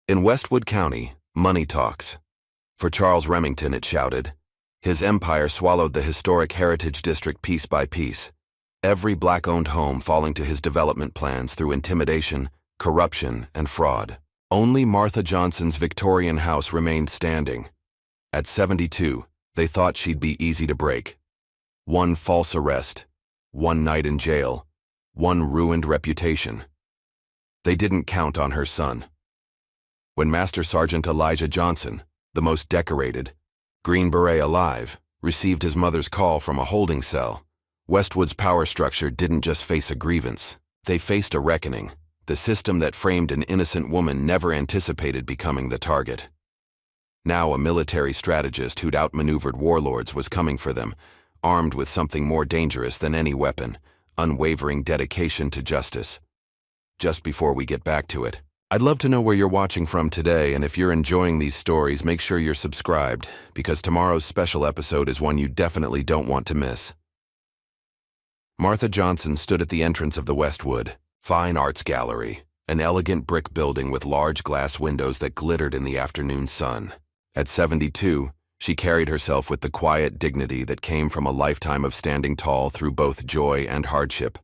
In Westwood County, money talks. For Charles Remington, it shouted. His empire swallowed the historic Heritage District piece by piece, every black-owned home falling to his development plans through intimidation, corruption, and fraud. Only Martha Johnson's Victorian house remained standing. At 72, they thought she'd be easy to break. One false arrest, one night in jail, one ruined reputation. They didn't count on her son. When Master Sergeant Elijah Johnson, the most decorated, Green Beret alive, received his mother's call from a holding cell, Westwood's power structure didn't just face a grievance. They faced a reckoning. The system that framed an innocent woman never anticipated becoming the target. Now a military strategist who'd outmaneuvered warlords was coming for them, armed with something more dangerous than any weapon, unwavering dedication to justice. Just before we get back to it, I'd love to know where you're watching from today, and if you're enjoying these stories, make sure you're subscribed, because tomorrow's special episode is one you definitely don't want to miss. Martha Johnson stood at the entrance of the Westwood Fine Arts Gallery, an elegant brick building with large glass windows that glittered in the afternoon sun. At 72, she carried herself with the quiet dignity that came from a lifetime of standing tall through both joy and hardship.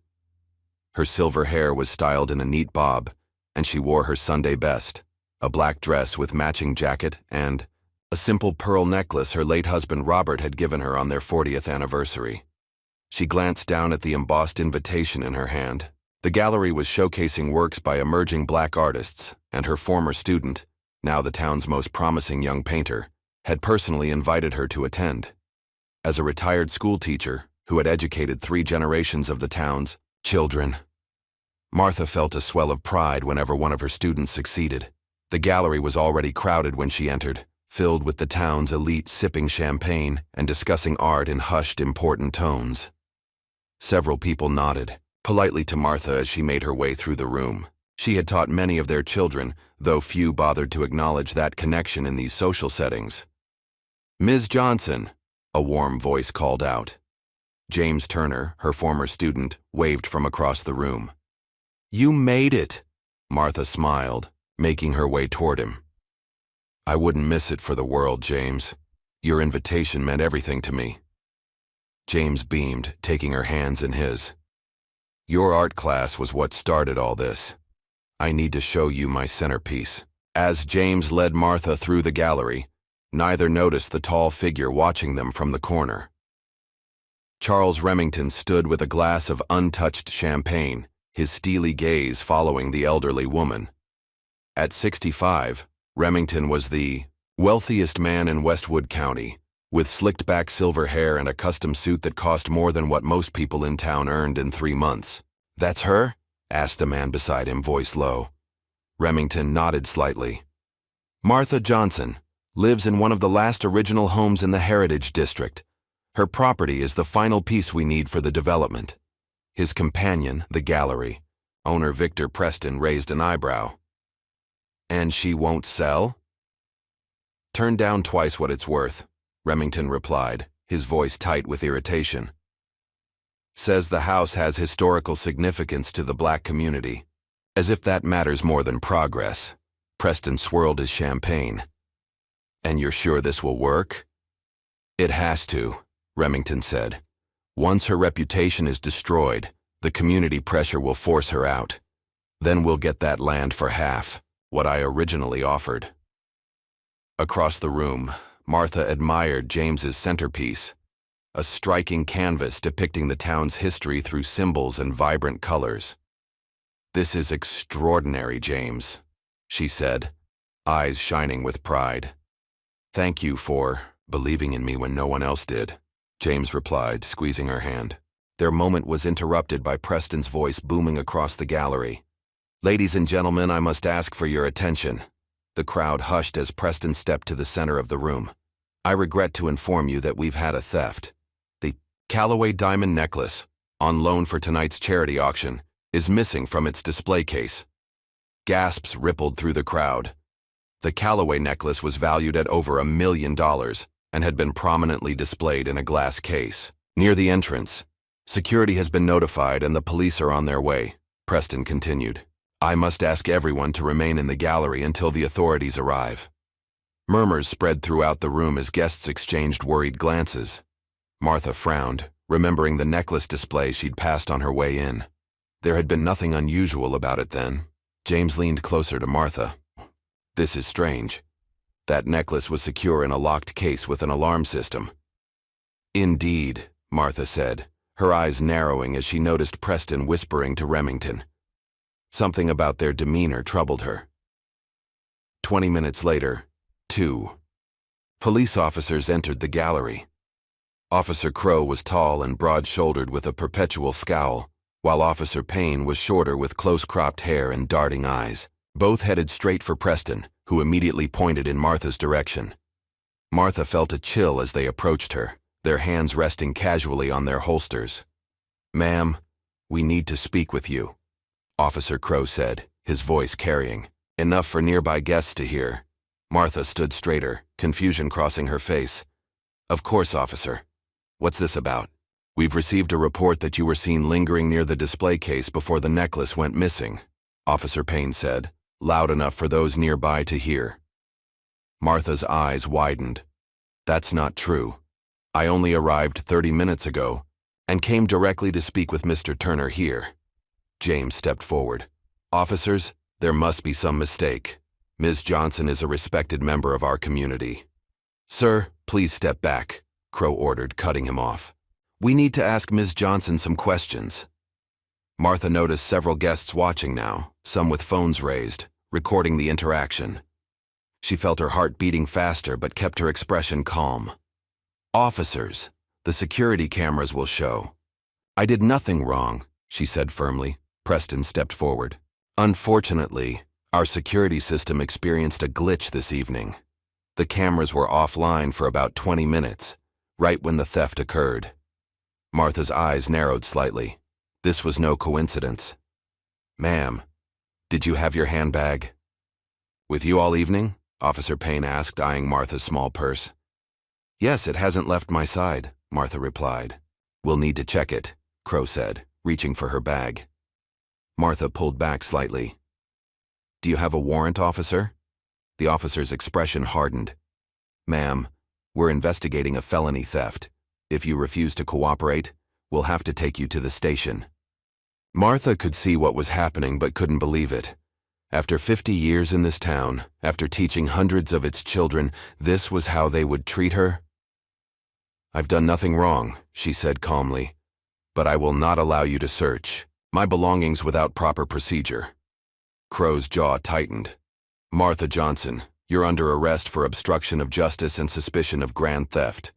Her silver hair was styled in a neat bob, and she wore her Sunday best, a black dress with matching jacket and a simple pearl necklace her late husband Robert had given her on their 40th anniversary. She glanced down at the embossed invitation in her hand. The gallery was showcasing works by emerging black artists, and her former student, now the town's most promising young painter, had personally invited her to attend. As a retired schoolteacher who had educated 3 generations of the town's children, Martha felt a swell of pride whenever one of her students succeeded. The gallery was already crowded when she entered, filled with the town's elite sipping champagne and discussing art in hushed, important tones. Several people nodded politely to Martha as she made her way through the room. She had taught many of their children, though few bothered to acknowledge that connection in these social settings. "Ms. Johnson," a warm voice called out. James Turner, her former student, waved from across the room. "You made it," Martha smiled, making her way toward him. "I wouldn't miss it for the world, James. Your invitation meant everything to me." James beamed, taking her hands in his. "Your art class was what started all this. I need to show you my centerpiece." As James led Martha through the gallery, neither noticed the tall figure watching them from the corner. Charles Remington stood with a glass of untouched champagne, his steely gaze following the elderly woman. At 65, Remington was the wealthiest man in Westwood County, with slicked-back silver hair and a custom suit that cost more than what most people in town earned in 3 months. "That's her?" asked a man beside him, voice low. Remington nodded slightly. "Martha Johnson lives in one of the last original homes in the Heritage District. Her property is the final piece we need for the development." His companion, the gallery owner Victor Preston, raised an eyebrow. "And she won't sell?" "Turn down twice what it's worth," Remington replied, his voice tight with irritation. "Says the house has historical significance to the black community. As if that matters more than progress." Preston swirled his champagne. "And you're sure this will work?" "It has to," Remington said. "Once her reputation is destroyed, the community pressure will force her out. Then we'll get that land for half what I originally offered." Across the room, Martha admired James's centerpiece, a striking canvas depicting the town's history through symbols and vibrant colors. "This is extraordinary, James," she said, eyes shining with pride. "Thank you for believing in me when no one else did," James replied, squeezing her hand. Their moment was interrupted by Preston's voice booming across the gallery. "Ladies and gentlemen, I must ask for your attention." The crowd hushed as Preston stepped to the center of the room. "I regret to inform you that we've had a theft. The Callaway diamond necklace, on loan for tonight's charity auction, is missing from its display case." Gasps rippled through the crowd. The Callaway necklace was valued at over $1 million and had been prominently displayed in a glass case. Near the entrance, "Security has been notified and the police are on their way," Preston continued. I must ask everyone to remain in the gallery until the authorities arrive. Murmurs spread throughout the room as guests exchanged worried glances. Martha frowned, remembering the necklace display she'd passed on her way in. There had been nothing unusual about it then. James leaned closer to Martha. This is strange. That necklace was secure in a locked case with an alarm system. Indeed, Martha said, her eyes narrowing as she noticed Preston whispering to Remington. Something about their demeanor troubled her. 20 minutes later, 2 police officers entered the gallery. Officer Crow was tall and broad-shouldered with a perpetual scowl, while Officer Payne was shorter with close-cropped hair and darting eyes. Both headed straight for Preston, who immediately pointed in Martha's direction. Martha felt a chill as they approached her, their hands resting casually on their holsters. "Ma'am, we need to speak with you," Officer Crow said, his voice carrying, enough for nearby guests to hear. Martha stood straighter, confusion crossing her face. "Of course, officer. What's this about?" "We've received a report that you were seen lingering near the display case before the necklace went missing," Officer Payne said, loud enough for those nearby to hear. Martha's eyes widened. "That's not true. I only arrived 30 minutes ago and came directly to speak with Mr. Turner here." James stepped forward. "Officers, there must be some mistake. Ms. Johnson is a respected member of our community." "Sir, please step back," Crow ordered, cutting him off. "We need to ask Ms. Johnson some questions." Martha noticed several guests watching now, some with phones raised, recording the interaction. She felt her heart beating faster but kept her expression calm. "Officers, the security cameras will show." "I did nothing wrong," she said firmly. Preston stepped forward. "Unfortunately, our security system experienced a glitch this evening. The cameras were offline for about 20 minutes, right when the theft occurred." Martha's eyes narrowed slightly. This was no coincidence. "Ma'am, did you have your handbag?" "With you all evening?" Officer Payne asked, eyeing Martha's small purse. "Yes, it hasn't left my side," Martha replied. "We'll need to check it," Crow said, reaching for her bag. Martha pulled back slightly. "Do you have a warrant, officer?" The officer's expression hardened. "Ma'am, we're investigating a felony theft. If you refuse to cooperate, we'll have to take you to the station." Martha could see what was happening but couldn't believe it. After 50 years in this town, after teaching hundreds of its children, this was how they would treat her? "I've done nothing wrong," she said calmly, "but I will not allow you to search my belongings without proper procedure." Crow's jaw tightened. "Martha Johnson, you're under arrest for obstruction of justice and suspicion of grand theft.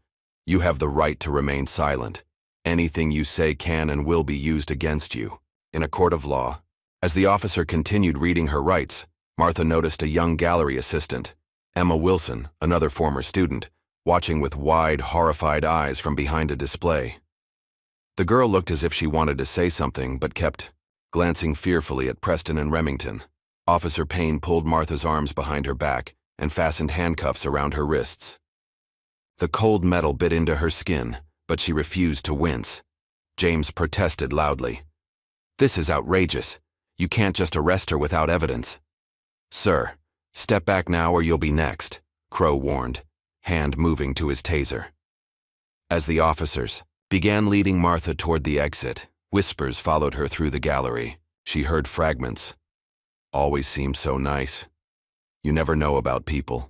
You have the right to remain silent. Anything you say can and will be used against you in a court of law." As the officer continued reading her rights, Martha noticed a young gallery assistant, Emma Wilson, another former student, watching with wide, horrified eyes from behind a display. The girl looked as if she wanted to say something but kept glancing fearfully at Preston and Remington. Officer Payne pulled Martha's arms behind her back and fastened handcuffs around her wrists. The cold metal bit into her skin, but she refused to wince. James protested loudly. "This is outrageous. You can't just arrest her without evidence." "Sir, step back now or you'll be next," Crow warned, hand moving to his taser. As the officers began leading Martha toward the exit, whispers followed her through the gallery. She heard fragments. "Always seemed so nice. You never know about people.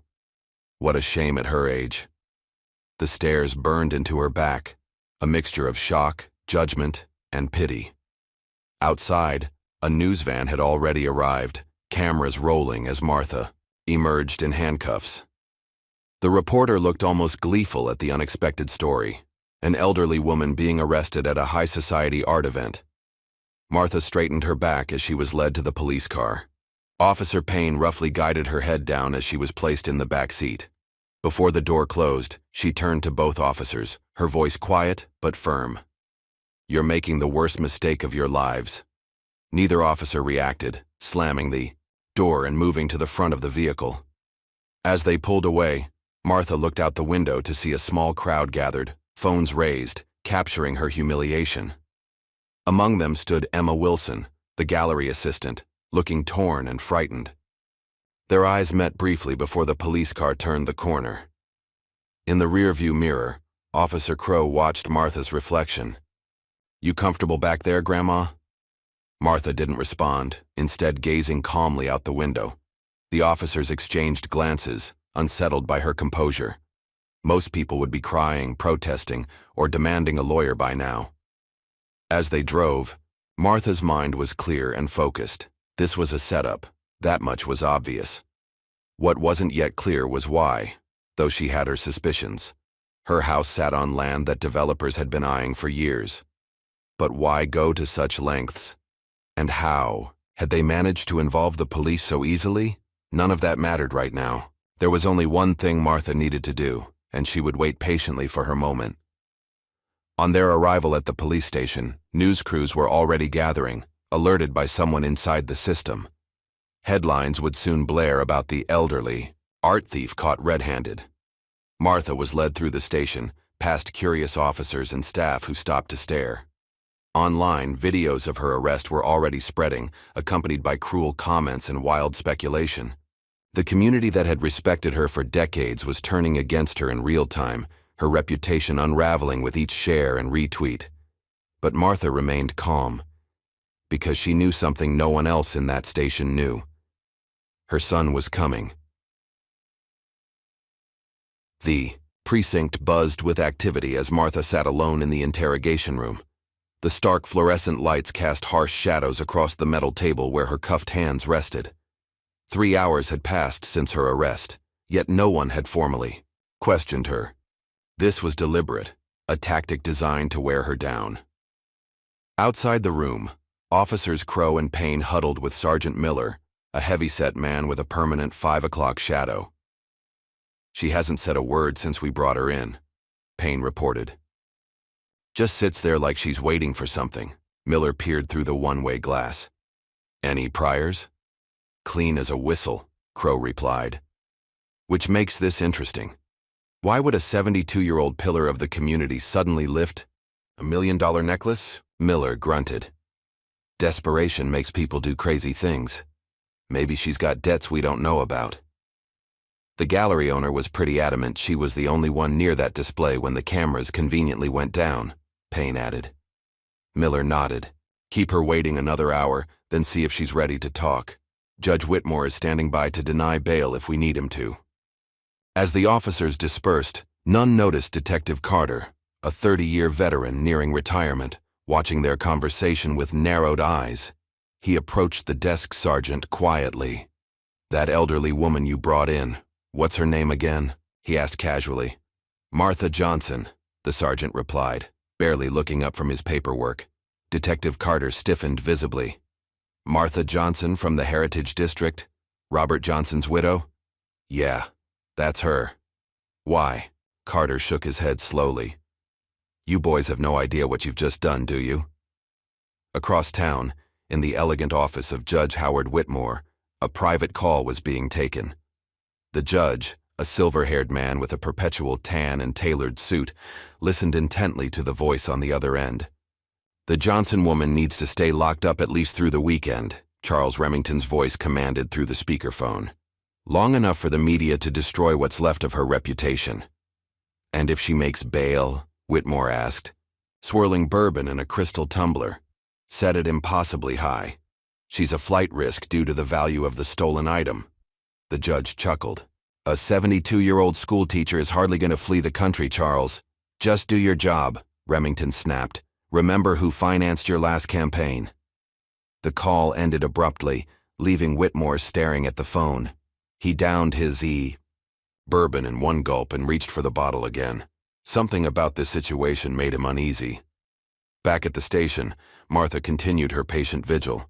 What a shame at her age." The stares burned into her back, a mixture of shock, judgment, and pity. Outside, a news van had already arrived, cameras rolling as Martha emerged in handcuffs. The reporter looked almost gleeful at the unexpected story, an elderly woman being arrested at a high society art event. Martha straightened her back as she was led to the police car. Officer Payne roughly guided her head down as she was placed in the back seat. Before the door closed, she turned to both officers, her voice quiet but firm. "You're making the worst mistake of your lives." Neither officer reacted, slamming the door and moving to the front of the vehicle. As they pulled away, Martha looked out the window to see a small crowd gathered, phones raised, capturing her humiliation. Among them stood Emma Wilson, the gallery assistant, looking torn and frightened. Their eyes met briefly before the police car turned the corner. In the rearview mirror, Officer Crow watched Martha's reflection. "You comfortable back there, Grandma?" Martha didn't respond, instead gazing calmly out the window. The officers exchanged glances, unsettled by her composure. Most people would be crying, protesting, or demanding a lawyer by now. As they drove, Martha's mind was clear and focused. This was a setup. That much was obvious. What wasn't yet clear was why, though she had her suspicions. Her house sat on land that developers had been eyeing for years. But why go to such lengths? And how? Had they managed to involve the police so easily? None of that mattered right now. There was only one thing Martha needed to do, and she would wait patiently for her moment. On their arrival at the police station, news crews were already gathering, alerted by someone inside the system. Headlines would soon blare about the elderly art thief caught red-handed. Martha was led through the station, past curious officers and staff who stopped to stare. Online, videos of her arrest were already spreading, accompanied by cruel comments and wild speculation. The community that had respected her for decades was turning against her in real time, her reputation unraveling with each share and retweet. But Martha remained calm, because she knew something no one else in that station knew. Her son was coming. The precinct buzzed with activity as Martha sat alone in the interrogation room. The stark fluorescent lights cast harsh shadows across the metal table where her cuffed hands rested. 3 hours had passed since her arrest, yet no one had formally questioned her. This was deliberate, a tactic designed to wear her down. Outside the room, Officers Crow and Payne huddled with Sergeant Miller, a heavy-set man with a permanent 5 o'clock shadow. "She hasn't said a word since we brought her in," Payne reported. "Just sits there like she's waiting for something." Miller peered through the one-way glass. "Any priors?" "Clean as a whistle," Crow replied. "Which makes this interesting. Why would a 72-year-old pillar of the community suddenly lift $1 million necklace?" Miller grunted. "Desperation makes people do crazy things. Maybe she's got debts we don't know about." The gallery owner was pretty adamant she was the only one near that display when the cameras conveniently went down, Payne added. Miller nodded. "Keep her waiting another hour, then see if she's ready to talk. Judge Whitmore is standing by to deny bail if we need him to." As the officers dispersed, none noticed Detective Carter, a 30-year veteran nearing retirement, watching their conversation with narrowed eyes. He approached the desk sergeant quietly. "That elderly woman you brought in, what's her name again?" he asked casually. "Martha Johnson," the sergeant replied, barely looking up from his paperwork. Detective Carter stiffened visibly. "Martha Johnson from the Heritage District? Robert Johnson's widow?" "Yeah, that's her." "Why?" Carter shook his head slowly. "You boys have no idea what you've just done, do you?" Across town, in the elegant office of Judge Howard Whitmore, a private call was being taken. The judge, a silver-haired man with a perpetual tan and tailored suit, listened intently to the voice on the other end. "The Johnson woman needs to stay locked up at least through the weekend," Charles Remington's voice commanded through the speakerphone. "Long enough for the media to destroy what's left of her reputation." "And if she makes bail?" Whitmore asked. "Swirling bourbon in a crystal tumbler. Set it impossibly high. She's a flight risk due to the value of the stolen item." The judge chuckled. "A 72-year-old schoolteacher is hardly going to flee the country, Charles. Just do your job," Remington snapped. "Remember who financed your last campaign." The call ended abruptly, leaving Whitmore staring at the phone. He downed his bourbon in one gulp and reached for the bottle again. Something about this situation made him uneasy. Back at the station, Martha continued her patient vigil.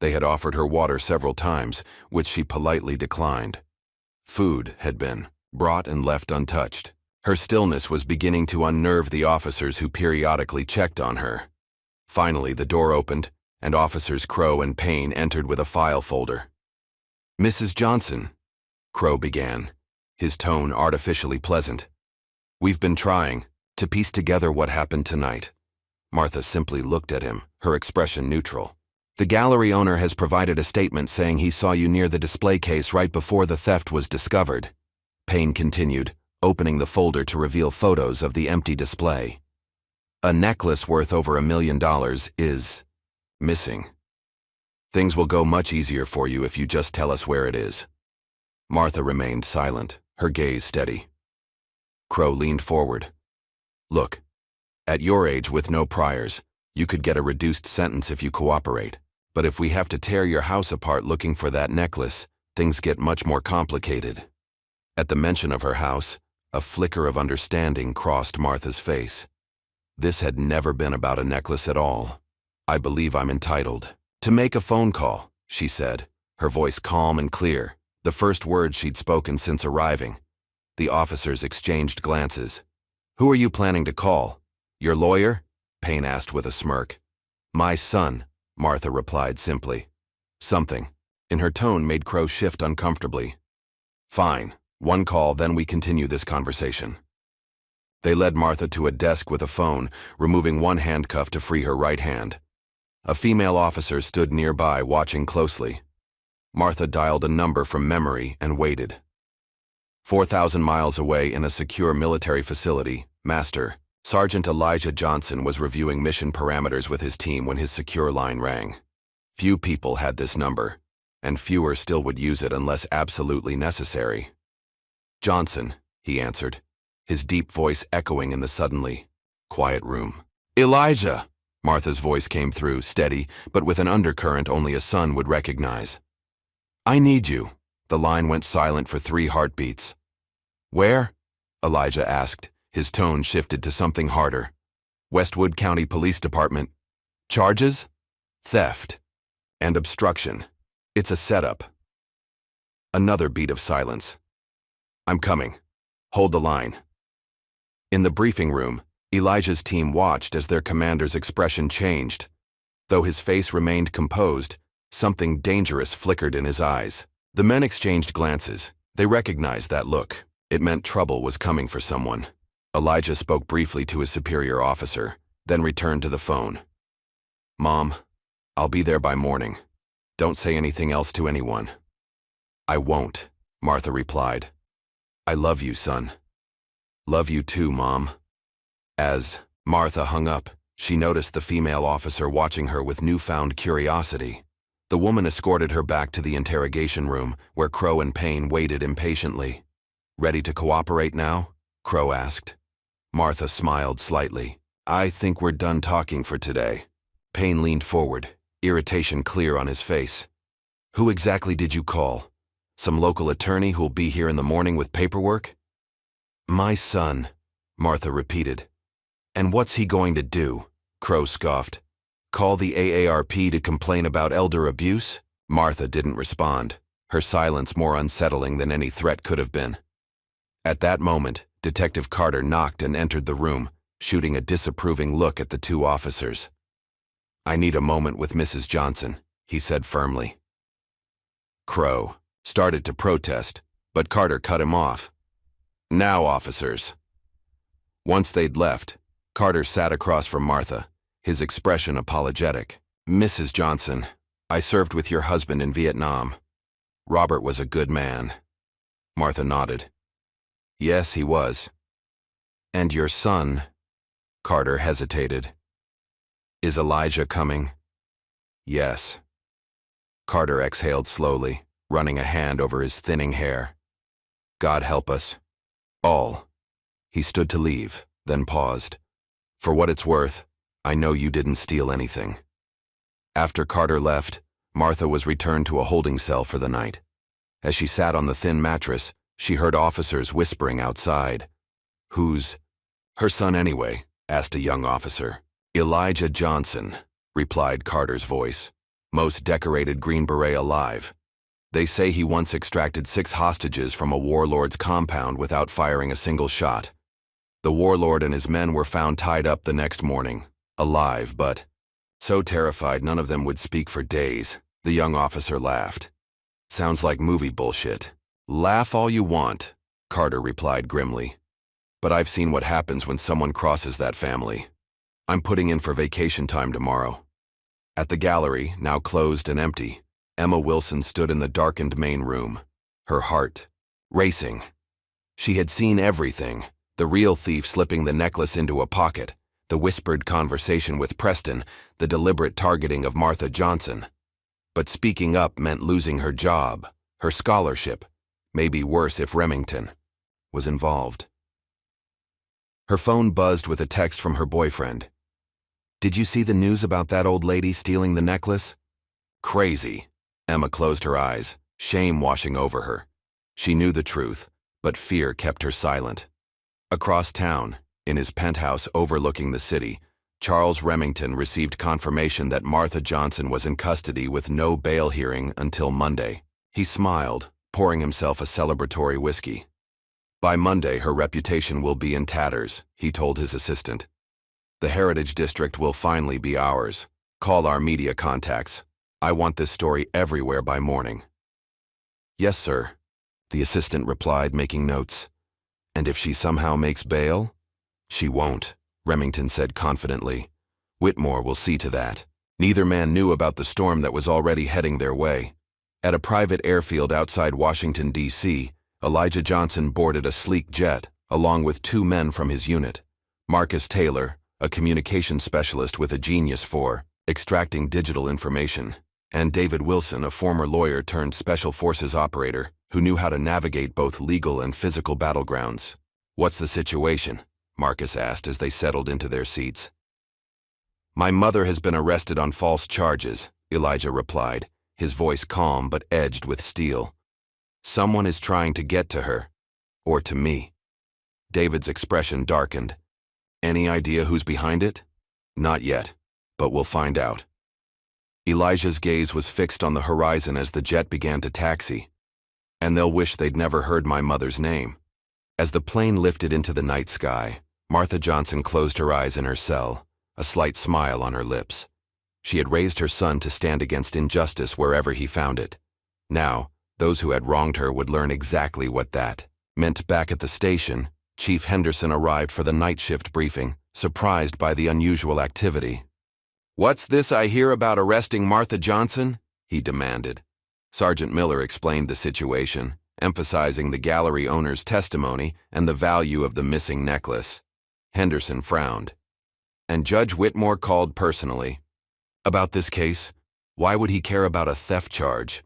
They had offered her water several times, which she politely declined. Food had been brought and left untouched. Her stillness was beginning to unnerve the officers who periodically checked on her. Finally, the door opened, and Officers Crow and Payne entered with a file folder. "Mrs. Johnson," Crow began, his tone artificially pleasant. "We've been trying to piece together what happened tonight." Martha simply looked at him, her expression neutral. The gallery owner has provided a statement saying he saw you near the display case right before the theft was discovered. Payne continued, opening the folder to reveal photos of the empty display. A necklace worth over $1 million is missing. Things will go much easier for you if you just tell us where it is. Martha remained silent, her gaze steady. Crow leaned forward. Look, at your age with no priors, you could get a reduced sentence if you cooperate. But if we have to tear your house apart looking for that necklace, things get much more complicated. At the mention of her house, a flicker of understanding crossed Martha's face. This had never been about a necklace at all. I believe I'm entitled to make a phone call, she said, her voice calm and clear, the first words she'd spoken since arriving. The officers exchanged glances. Who are you planning to call? Your lawyer? Payne asked with a smirk. My son, Martha replied simply. Something in her tone made Crow shift uncomfortably. Fine, one call, then we continue this conversation. They led Martha to a desk with a phone, removing one handcuff to free her right hand. A female officer stood nearby, watching closely. Martha dialed a number from memory and waited. 4,000 miles away in a secure military facility, Master Sergeant Elijah Johnson was reviewing mission parameters with his team when his secure line rang. Few people had this number, and fewer still would use it unless absolutely necessary. Johnson, he answered, his deep voice echoing in the suddenly quiet room. Elijah! Martha's voice came through, steady, but with an undercurrent only a son would recognize. I need you. The line went silent for 3 heartbeats. Where? Elijah asked. His tone shifted to something harder. Westwood County Police Department. Charges? Theft. And obstruction. It's a setup. Another beat of silence. I'm coming. Hold the line. In the briefing room, Elijah's team watched as their commander's expression changed. Though his face remained composed, something dangerous flickered in his eyes. The men exchanged glances. They recognized that look. It meant trouble was coming for someone. Elijah spoke briefly to his superior officer, then returned to the phone. Mom, I'll be there by morning. Don't say anything else to anyone. I won't, Martha replied. I love you, son. Love you too, Mom. As Martha hung up, she noticed the female officer watching her with newfound curiosity. The woman escorted her back to the interrogation room, where Crow and Payne waited impatiently. Ready to cooperate now? Crow asked. Martha smiled slightly. I think we're done talking for today. Payne leaned forward, irritation clear on his face. Who exactly did you call? Some local attorney who'll be here in the morning with paperwork? My son, Martha repeated. And what's he going to do? Crow scoffed. Call the AARP to complain about elder abuse? Martha didn't respond, her silence more unsettling than any threat could have been. At that moment, Detective Carter knocked and entered the room, shooting a disapproving look at the 2 officers. I need a moment with Mrs. Johnson, he said firmly. Crow started to protest, but Carter cut him off. Now, officers. Once they'd left, Carter sat across from Martha, his expression apologetic. Mrs. Johnson, I served with your husband in Vietnam. Robert was a good man. Martha nodded. Yes, he was. And your son, Carter hesitated. Is Elijah coming? Yes. Carter exhaled slowly, running a hand over his thinning hair. God help us. All. He stood to leave, then paused. For what it's worth, I know you didn't steal anything. After Carter left, Martha was returned to a holding cell for the night. As she sat on the thin mattress, she heard officers whispering outside. Who's her son anyway? Asked a young officer. Elijah Johnson, replied Carter's voice. Most decorated Green Beret alive. They say he once extracted 6 hostages from a warlord's compound without firing a single shot. The warlord and his men were found tied up the next morning, alive, but so terrified none of them would speak for days. The young officer laughed. Sounds like movie bullshit. Laugh all you want, Carter replied grimly. But I've seen what happens when someone crosses that family. I'm putting in for vacation time tomorrow. At the gallery, now closed and empty, Emma Wilson stood in the darkened main room, her heart racing. She had seen everything: the real thief slipping the necklace into a pocket, the whispered conversation with Preston, the deliberate targeting of Martha Johnson. But speaking up meant losing her job, her scholarship, maybe worse if Remington was involved. Her phone buzzed with a text from her boyfriend. "Did you see the news about that old lady stealing the necklace?" Crazy. Emma closed her eyes, shame washing over her. She knew the truth, but fear kept her silent. Across town, in his penthouse overlooking the city, Charles Remington received confirmation that Martha Johnson was in custody with no bail hearing until Monday. He smiled, pouring himself a celebratory whiskey. "By Monday, her reputation will be in tatters," he told his assistant. "The Heritage District will finally be ours. Call our media contacts. I want this story everywhere by morning." "Yes, sir," the assistant replied, making notes. "And if she somehow makes bail?" "She won't," Remington said confidently. "Whitmore will see to that." Neither man knew about the storm that was already heading their way. At a private airfield outside Washington, D.C., Elijah Johnson boarded a sleek jet, along with 2 men from his unit: Marcus Taylor, a communications specialist with a genius for extracting digital information, and David Wilson, a former lawyer turned special forces operator who knew how to navigate both legal and physical battlegrounds. "What's the situation?" Marcus asked as they settled into their seats. "My mother has been arrested on false charges," Elijah replied, his voice calm but edged with steel. "Someone is trying to get to her. Or to me." David's expression darkened. "Any idea who's behind it?" "Not yet, but we'll find out." Elijah's gaze was fixed on the horizon as the jet began to taxi. "And they'll wish they'd never heard my mother's name." As the plane lifted into the night sky, Martha Johnson closed her eyes in her cell, a slight smile on her lips. She had raised her son to stand against injustice wherever he found it. Now, those who had wronged her would learn exactly what that meant. Back at the station, Chief Henderson arrived for the night shift briefing, surprised by the unusual activity. "What's this I hear about arresting Martha Johnson?" he demanded. Sergeant Miller explained the situation, emphasizing the gallery owner's testimony and the value of the missing necklace. Henderson frowned. "And Judge Whitmore called personally." "About this case? Why would he care about a theft charge?"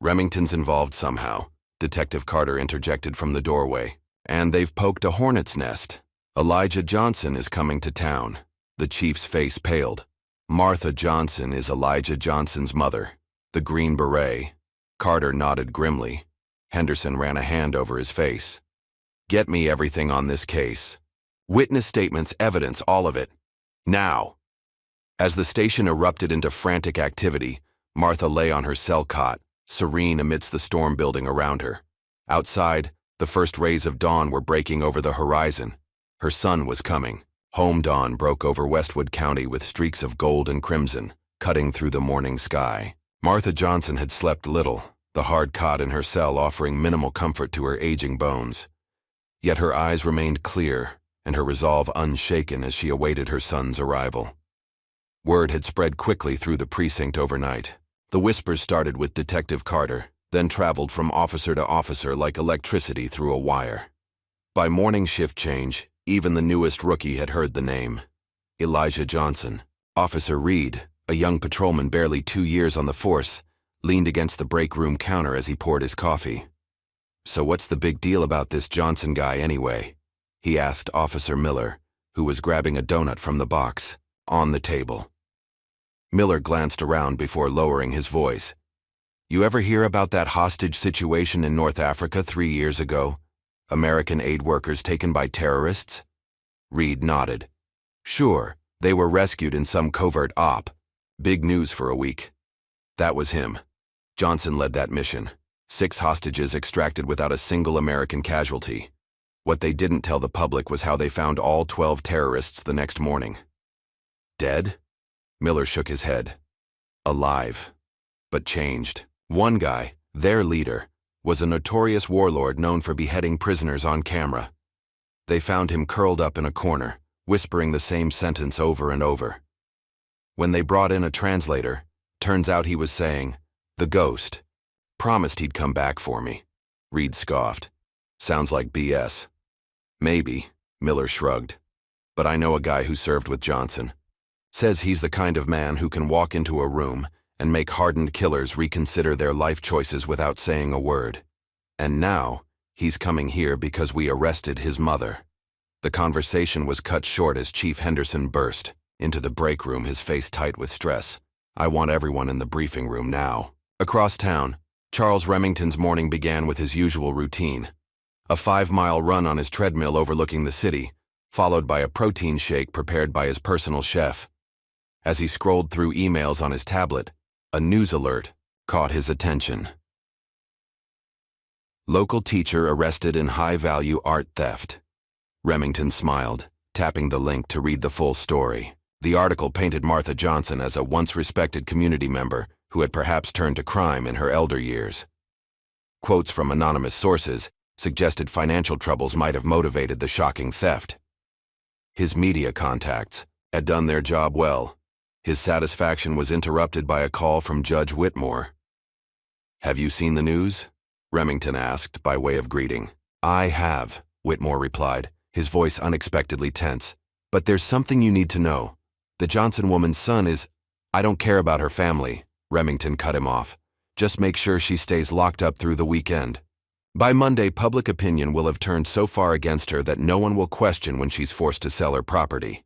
"Remington's involved somehow," Detective Carter interjected from the doorway. "And they've poked a hornet's nest. Elijah Johnson is coming to town." The chief's face paled. "Martha Johnson is Elijah Johnson's mother, the Green Beret." Carter nodded grimly. Henderson ran a hand over his face. "Get me everything on this case. Witness statements, evidence, all of it. Now." As the station erupted into frantic activity, Martha lay on her cell cot, serene amidst the storm building around her. Outside, the first rays of dawn were breaking over the horizon. Her son was coming. Home dawn broke over Westwood County with streaks of gold and crimson, cutting through the morning sky. Martha Johnson had slept little, the hard cot in her cell offering minimal comfort to her aging bones. Yet her eyes remained clear, and her resolve unshaken as she awaited her son's arrival. Word had spread quickly through the precinct overnight. The whispers started with Detective Carter, then traveled from officer to officer like electricity through a wire. By morning shift change, even the newest rookie had heard the name: Elijah Johnson. Officer Reed, a young patrolman barely 2 years on the force, leaned against the break room counter as he poured his coffee. "So what's the big deal about this Johnson guy anyway?" he asked Officer Miller, who was grabbing a donut from the box on the table. Miller glanced around before lowering his voice. "You ever hear about that hostage situation in North Africa 3 years ago? American aid workers taken by terrorists?" Reed nodded. "Sure, they were rescued in some covert op. Big news for a week." That was him. Johnson led that mission. 6 hostages extracted without a single American casualty. What they didn't tell the public was how they found all 12 terrorists the next morning. "Dead?" Miller shook his head. "Alive, but changed. One guy, their leader, was a notorious warlord known for beheading prisoners on camera. They found him curled up in a corner, whispering the same sentence over and over. When they brought in a translator, turns out he was saying, "The ghost. Promised he'd come back for me." Reed scoffed. "Sounds like BS." "Maybe," Miller shrugged. "But I know a guy who served with Johnson. Says he's the kind of man who can walk into a room and make hardened killers reconsider their life choices without saying a word. And now, he's coming here because we arrested his mother." The conversation was cut short as Chief Henderson burst into the break room, his face tight with stress. "I want everyone in the briefing room now." Across town, Charles Remington's morning began with his usual routine. A 5-mile run on his treadmill overlooking the city, followed by a protein shake prepared by his personal chef. As he scrolled through emails on his tablet, a news alert caught his attention. Local teacher arrested in high-value art theft. Remington smiled, tapping the link to read the full story. The article painted Martha Johnson as a once-respected community member who had perhaps turned to crime in her elder years. Quotes from anonymous sources suggested financial troubles might have motivated the shocking theft. His media contacts had done their job well. His satisfaction was interrupted by a call from Judge Whitmore. "Have you seen the news?" Remington asked by way of greeting. "I have," Whitmore replied, his voice unexpectedly tense. "But there's something you need to know. The Johnson woman's son is—" "I don't care about her family," Remington cut him off. "Just make sure she stays locked up through the weekend. By Monday, public opinion will have turned so far against her that no one will question when she's forced to sell her property."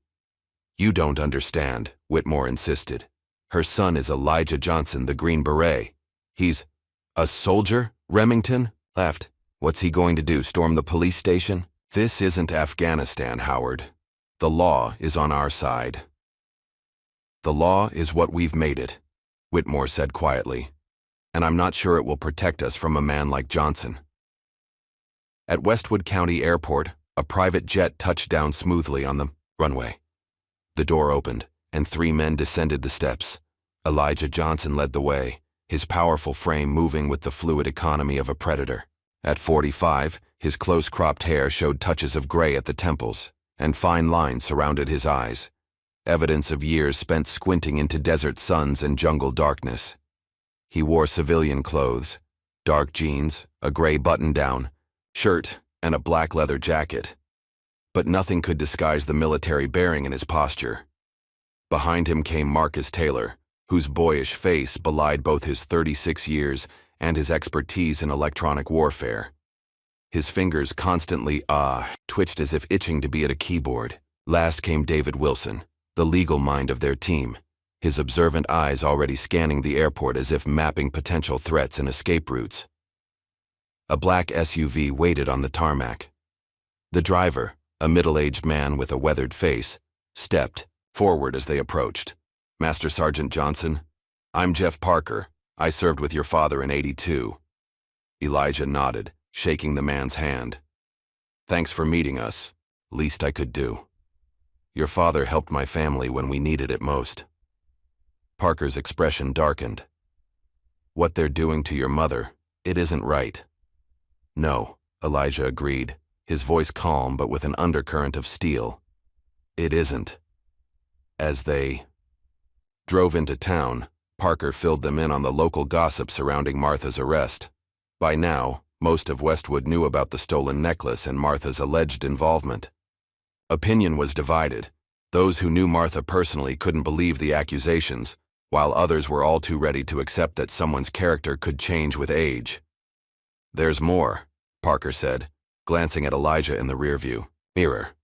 "You don't understand," Whitmore insisted. "Her son is Elijah Johnson, the Green Beret. He's—" "A soldier?" Remington laughed. "What's he going to do, storm the police station?" "This isn't Afghanistan, Howard. The law is on our side." "The law is what we've made it," Whitmore said quietly. "And I'm not sure it will protect us from a man like Johnson." At Westwood County Airport, a private jet touched down smoothly on the runway. The door opened, and 3 men descended the steps. Elijah Johnson led the way, his powerful frame moving with the fluid economy of a predator. At 45, his close-cropped hair showed touches of gray at the temples, and fine lines surrounded his eyes, evidence of years spent squinting into desert suns and jungle darkness. He wore civilian clothes, dark jeans, a gray button-down, shirt, and a black leather jacket. But nothing could disguise the military bearing in his posture. Behind him came Marcus Taylor, whose boyish face belied both his 36 years and his expertise in electronic warfare. His fingers constantly twitched as if itching to be at a keyboard. Last came David Wilson, the legal mind of their team, his observant eyes already scanning the airport as if mapping potential threats and escape routes. A black SUV waited on the tarmac. The driver, a middle-aged man with a weathered face, stepped forward as they approached. "Master Sergeant Johnson, I'm Jeff Parker. I served with your father in '82. Elijah nodded, shaking the man's hand. "Thanks for meeting us. Least I could do. Your father helped my family when we needed it most." Parker's expression darkened. "What they're doing to your mother, it isn't right." "No," Elijah agreed, his voice calm but with an undercurrent of steel. "It isn't." As they drove into town, Parker filled them in on the local gossip surrounding Martha's arrest. By now, most of Westwood knew about the stolen necklace and Martha's alleged involvement. Opinion was divided. Those who knew Martha personally couldn't believe the accusations, while others were all too ready to accept that someone's character could change with age. "There's more," Parker said, glancing at Elijah in the rearview mirror.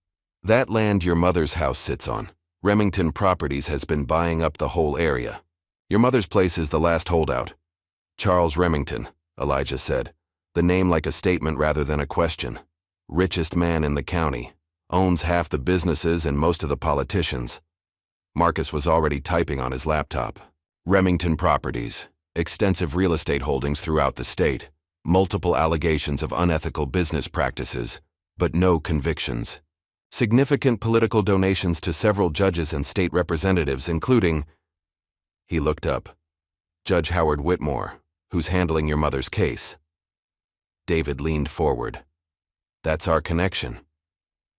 "That land your mother's house sits on, Remington Properties has been buying up the whole area. Your mother's place is the last holdout." "Charles Remington," Elijah said, the name like a statement rather than a question. "Richest man in the county. Owns half the businesses and most of the politicians." Marcus was already typing on his laptop. "Remington Properties. Extensive real estate holdings throughout the state. Multiple allegations of unethical business practices, but no convictions. Significant political donations to several judges and state representatives, including—" He looked up. "Judge Howard Whitmore, who's handling your mother's case." David leaned forward. "That's our connection.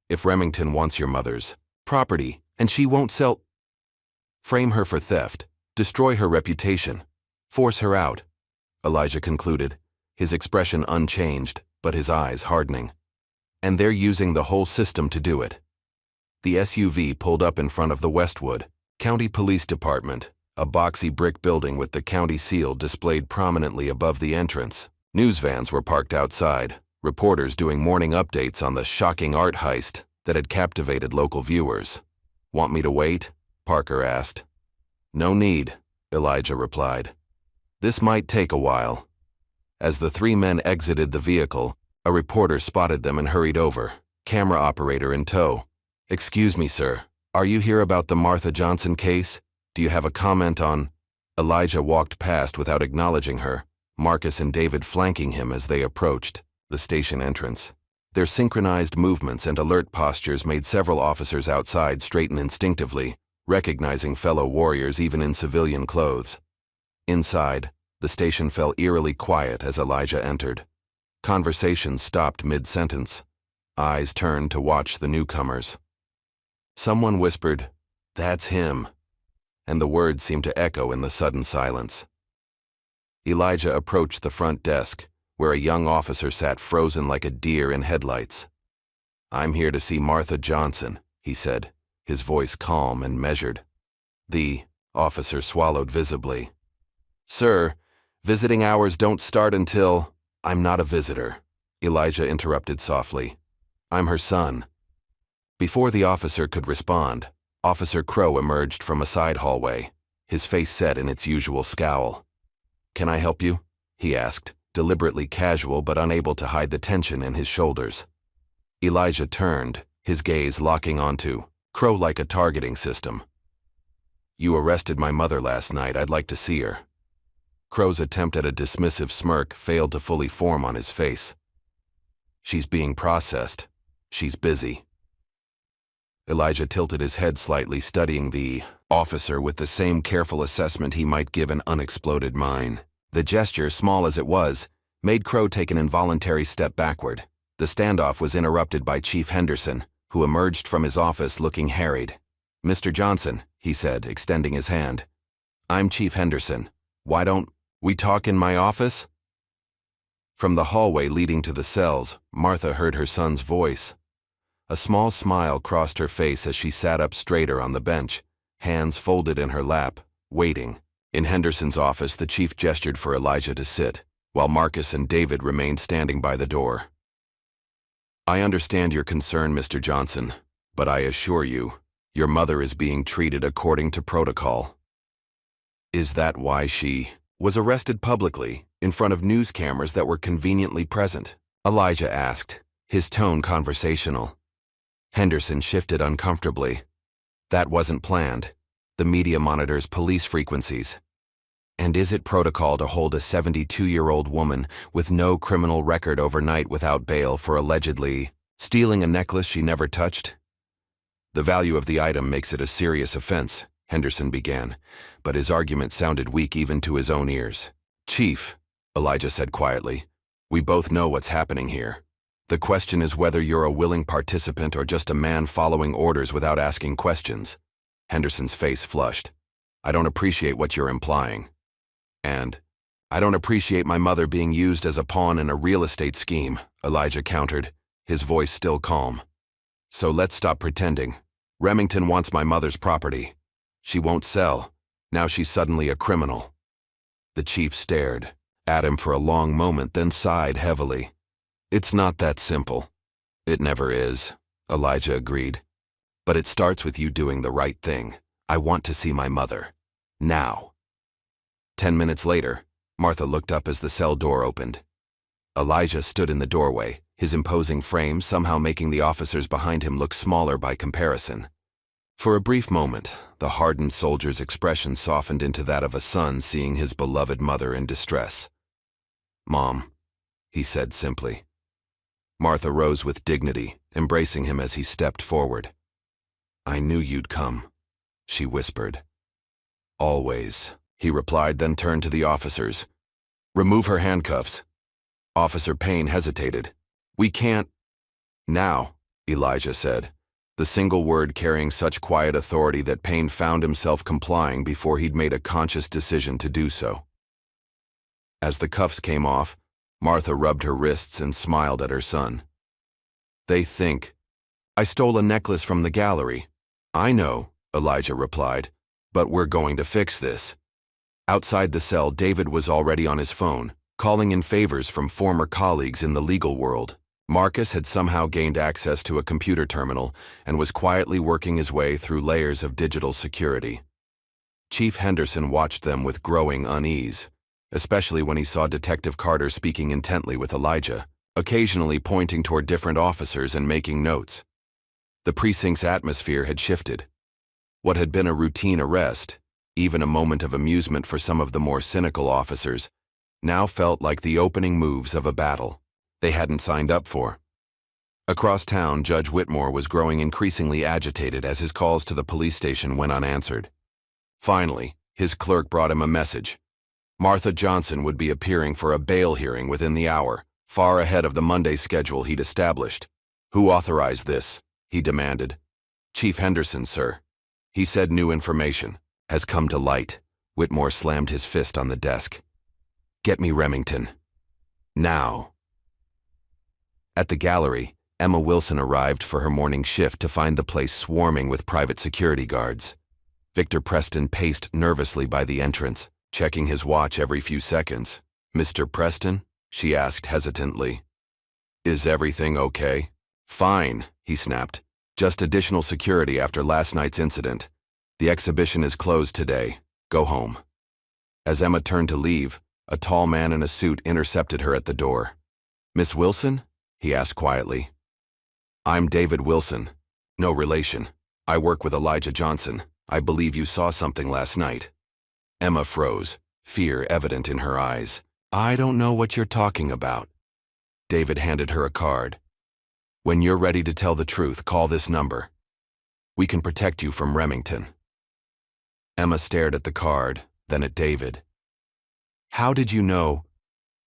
If Remington wants your mother's property and she won't sell—" Frame her for theft, destroy her reputation, force her out, Elijah concluded, his expression unchanged, but his eyes hardening. And they're using the whole system to do it. The SUV pulled up in front of the Westwood County Police Department, a boxy brick building with the county seal displayed prominently above the entrance. News vans were parked outside, reporters doing morning updates on the shocking art heist that had captivated local viewers. "Want me to wait?" Parker asked. "No need," Elijah replied. "This might take a while." As the three men exited the vehicle, a reporter spotted them and hurried over, camera operator in tow. "Excuse me, sir. Are you here about the Martha Johnson case? Do you have a comment on—" Elijah walked past without acknowledging her, Marcus and David flanking him as they approached the station entrance. Their synchronized movements and alert postures made several officers outside straighten instinctively, recognizing fellow warriors even in civilian clothes. Inside, the station fell eerily quiet as Elijah entered. Conversations stopped mid-sentence. Eyes turned to watch the newcomers. Someone whispered, "That's him," and the words seemed to echo in the sudden silence. Elijah approached the front desk, where a young officer sat frozen like a deer in headlights. "I'm here to see Martha Johnson," he said, his voice calm and measured. The officer swallowed visibly. "Sir, visiting hours don't start until—" "I'm not a visitor," Elijah interrupted softly. "I'm her son." Before the officer could respond, Officer Crow emerged from a side hallway, his face set in its usual scowl. "Can I help you?" he asked, deliberately casual but unable to hide the tension in his shoulders. Elijah turned, his gaze locking onto Crow like a targeting system. "You arrested my mother last night. I'd like to see her." Crow's attempt at a dismissive smirk failed to fully form on his face. "She's being processed. She's busy." Elijah tilted his head slightly, studying the officer with the same careful assessment he might give an unexploded mine. The gesture, small as it was, made Crow take an involuntary step backward. The standoff was interrupted by Chief Henderson, who emerged from his office looking harried. "Mr. Johnson," he said, extending his hand. "I'm Chief Henderson. Why don't we talk in my office?" From the hallway leading to the cells, Martha heard her son's voice. A small smile crossed her face as she sat up straighter on the bench, hands folded in her lap, waiting. In Henderson's office, the chief gestured for Elijah to sit, while Marcus and David remained standing by the door. "I understand your concern, Mr. Johnson, but I assure you, your mother is being treated according to protocol." "Is that why she was arrested publicly, in front of news cameras that were conveniently present?" Elijah asked, his tone conversational. Henderson shifted uncomfortably. "That wasn't planned. The media monitors police frequencies. And is it protocol to hold a 72-year-old woman with no criminal record overnight without bail for allegedly stealing a necklace she never touched?" "The value of the item makes it a serious offense," Henderson began, but his argument sounded weak even to his own ears. "Chief," Elijah said quietly, "we both know what's happening here. The question is whether you're a willing participant or just a man following orders without asking questions." Henderson's face flushed. "I don't appreciate what you're implying. And I don't appreciate my mother being used as a pawn in a real estate scheme," Elijah countered, his voice still calm. "So let's stop pretending. Remington wants my mother's property. She won't sell. Now she's suddenly a criminal." The chief stared at him for a long moment, then sighed heavily. "It's not that simple." "It never is," Elijah agreed. "But it starts with you doing the right thing. I want to see my mother. Now." 10 minutes later, Martha looked up as the cell door opened. Elijah stood in the doorway, his imposing frame somehow making the officers behind him look smaller by comparison. For a brief moment, the hardened soldier's expression softened into that of a son seeing his beloved mother in distress. "Mom," he said simply. Martha rose with dignity, embracing him as he stepped forward. "I knew you'd come," she whispered. "Always," he replied, then turned to the officers. "Remove her handcuffs." Officer Payne hesitated. "We can't." "Now," Elijah said. the single word carrying such quiet authority that Payne found himself complying before he'd made a conscious decision to do so. As the cuffs came off, Martha rubbed her wrists and smiled at her son. "They think I stole a necklace from the gallery." "I know," Elijah replied, "but we're going to fix this." Outside the cell, David was already on his phone, calling in favors from former colleagues in the legal world. Marcus had somehow gained access to a computer terminal and was quietly working his way through layers of digital security. Chief Henderson watched them with growing unease, especially when he saw Detective Carter speaking intently with Elijah, occasionally pointing toward different officers and making notes. The precinct's atmosphere had shifted. What had been a routine arrest, even a moment of amusement for some of the more cynical officers, now felt like the opening moves of a battle they hadn't signed up for. Across town, Judge Whitmore was growing increasingly agitated as his calls to the police station went unanswered. Finally, his clerk brought him a message. Martha Johnson would be appearing for a bail hearing within the hour, far ahead of the Monday schedule he'd established. "Who authorized this?" he demanded. "Chief Henderson, sir. He said new information has come to light." Whitmore slammed his fist on the desk. "Get me Remington. Now." At the gallery, Emma Wilson arrived for her morning shift to find the place swarming with private security guards. Victor Preston paced nervously by the entrance, checking his watch every few seconds. "Mr. Preston?" she asked hesitantly. "Is everything okay?" "Fine," he snapped. "Just additional security after last night's incident. The exhibition is closed today. Go home." As Emma turned to leave, a tall man in a suit intercepted her at the door. "Miss Wilson?" he asked quietly. "I'm David Wilson. No relation. I work with Elijah Johnson. I believe you saw something last night." Emma froze, fear evident in her eyes. "I don't know what you're talking about." David handed her a card. "When you're ready to tell the truth, call this number. We can protect you from Remington." Emma stared at the card, then at David. "How did you know?"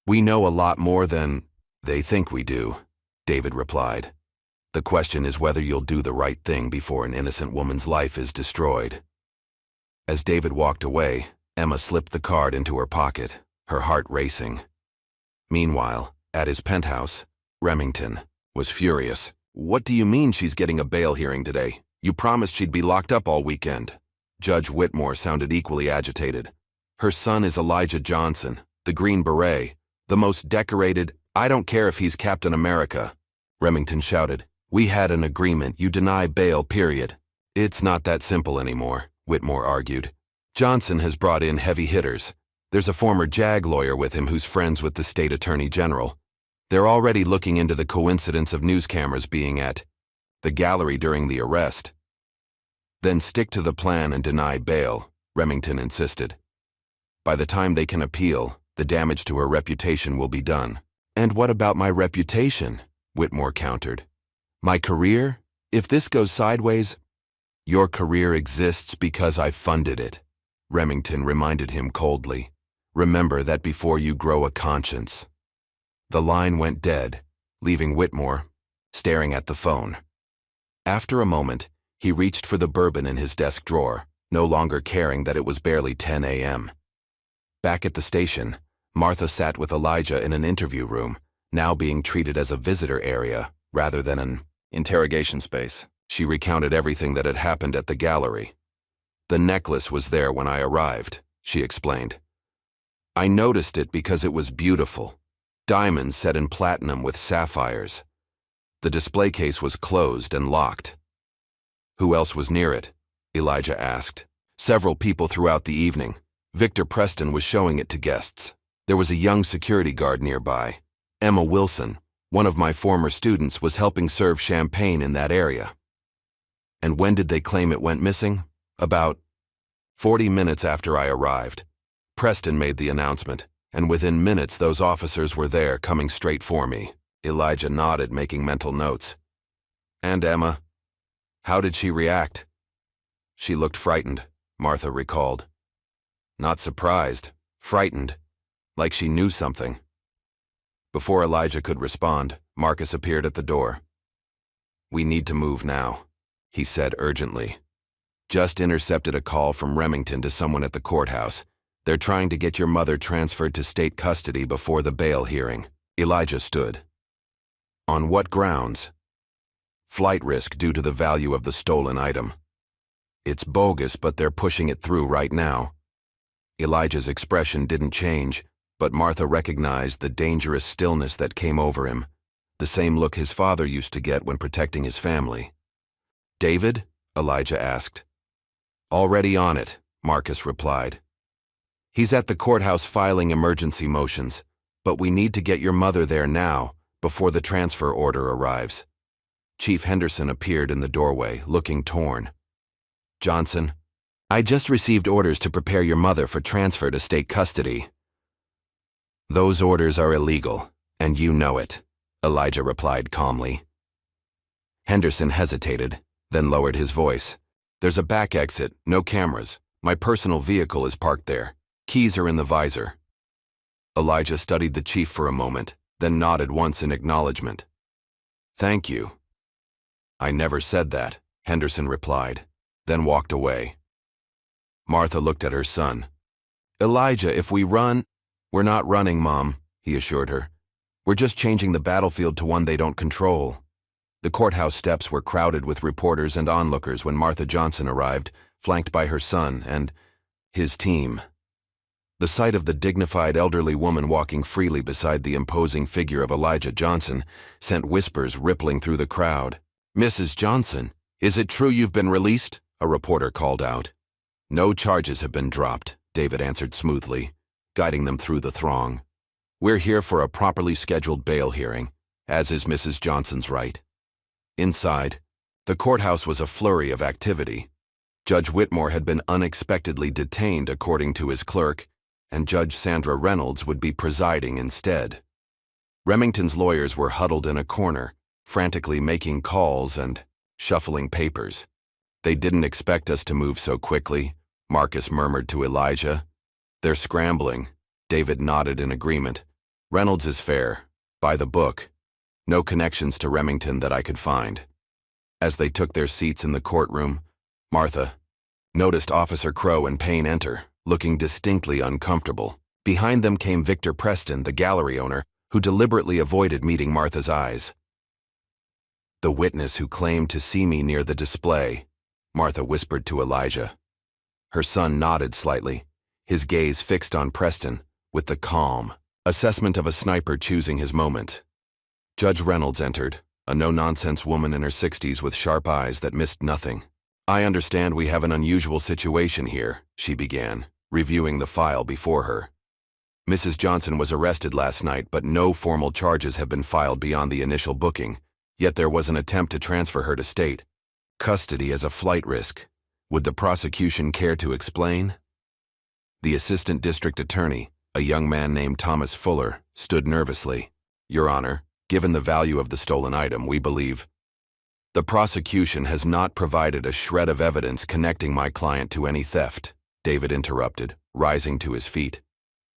"We know a lot more than they think we do," David replied. "The question is whether you'll do the right thing before an innocent woman's life is destroyed." As David walked away, Emma slipped the card into her pocket, her heart racing. Meanwhile, at his penthouse, Remington was furious. "What do you mean she's getting a bail hearing today? You promised she'd be locked up all weekend." Judge Whitmore sounded equally agitated. "Her son is Elijah Johnson, the Green Beret, the most decorated—" "I don't care if he's Captain America," Remington shouted. "We had an agreement. You deny bail, period." "It's not that simple anymore," Whitmore argued. "Johnson has brought in heavy hitters. There's a former JAG lawyer with him who's friends with the state attorney general. They're already looking into the coincidence of news cameras being at the gallery during the arrest." "Then stick to the plan and deny bail," Remington insisted. "By the time they can appeal, the damage to her reputation will be done." "And what about my reputation?" Whitmore countered. "My career? If this goes sideways—" "Your career exists because I funded it," Remington reminded him coldly. "Remember that before you grow a conscience." The line went dead, leaving Whitmore staring at the phone. After a moment, he reached for the bourbon in his desk drawer, no longer caring that it was barely 10 a.m. Back at the station, Martha sat with Elijah in an interview room, now being treated as a visitor area rather than an interrogation space. She recounted everything that had happened at the gallery. "The necklace was there when I arrived," she explained. "I noticed it because it was beautiful. Diamonds set in platinum with sapphires. The display case was closed and locked." "Who else was near it?" Elijah asked. "Several people throughout the evening. Victor Preston was showing it to guests. There was a young security guard nearby. Emma Wilson, one of my former students, was helping serve champagne in that area." "And when did they claim it went missing?" "About 40 minutes after I arrived. Preston made the announcement, and within minutes those officers were there coming straight for me." Elijah nodded, making mental notes. "And Emma? How did she react?" "She looked frightened," Martha recalled. "Not surprised, frightened, like she knew something." Before Elijah could respond, Marcus appeared at the door. "We need to move now," he said urgently. Just intercepted a call from Remington to someone at the courthouse. They're trying to get your mother transferred to state custody before the bail hearing. Elijah stood. On what grounds? Flight risk due to the value of the stolen item. It's bogus, but they're pushing it through right now. Elijah's expression didn't change, but Martha recognized the dangerous stillness that came over him, the same look his father used to get when protecting his family. David? Elijah asked. Already on it, Marcus replied. He's at the courthouse filing emergency motions, but we need to get your mother there now, before the transfer order arrives. Chief Henderson appeared in the doorway, looking torn. Johnson, I just received orders to prepare your mother for transfer to state custody. Those orders are illegal, and you know it, Elijah replied calmly. Henderson hesitated, then lowered his voice. There's a back exit, no cameras. My personal vehicle is parked there. Keys are in the visor. Elijah studied the chief for a moment, then nodded once in acknowledgement. Thank you. I never said that, Henderson replied, then walked away. Martha looked at her son. Elijah, if we run... We're not running, Mom, he assured her. We're just changing the battlefield to one they don't control. The courthouse steps were crowded with reporters and onlookers when Martha Johnson arrived, flanked by her son and his team. The sight of the dignified elderly woman walking freely beside the imposing figure of Elijah Johnson sent whispers rippling through the crowd. Mrs. Johnson, is it true you've been released? A reporter called out. No charges have been dropped, David answered smoothly, guiding them through the throng. We're here for a properly scheduled bail hearing, as is Mrs. Johnson's right. Inside, the courthouse was a flurry of activity. Judge Whitmore had been unexpectedly detained according to his clerk, and Judge Sandra Reynolds would be presiding instead. Remington's lawyers were huddled in a corner, frantically making calls and shuffling papers. They didn't expect us to move so quickly, Marcus murmured to Elijah. They're scrambling. David nodded in agreement. Reynolds is fair, by the book. No connections to Remington that I could find. As they took their seats in the courtroom, Martha noticed Officer Crow and Payne enter, looking distinctly uncomfortable. Behind them came Victor Preston, the gallery owner, who deliberately avoided meeting Martha's eyes. The witness who claimed to see me near the display, Martha whispered to Elijah. Her son nodded slightly, his gaze fixed on Preston, with the calm assessment of a sniper choosing his moment. Judge Reynolds entered, a no-nonsense woman in her 60s with sharp eyes that missed nothing. I understand we have an unusual situation here, she began, reviewing the file before her. Mrs. Johnson was arrested last night, but no formal charges have been filed beyond the initial booking, yet there was an attempt to transfer her to state custody as a flight risk. Would the prosecution care to explain? The assistant district attorney, a young man named Thomas Fuller, stood nervously. Your Honor, given the value of the stolen item, we believe the prosecution has not provided a shred of evidence connecting my client to any theft, David interrupted, rising to his feet.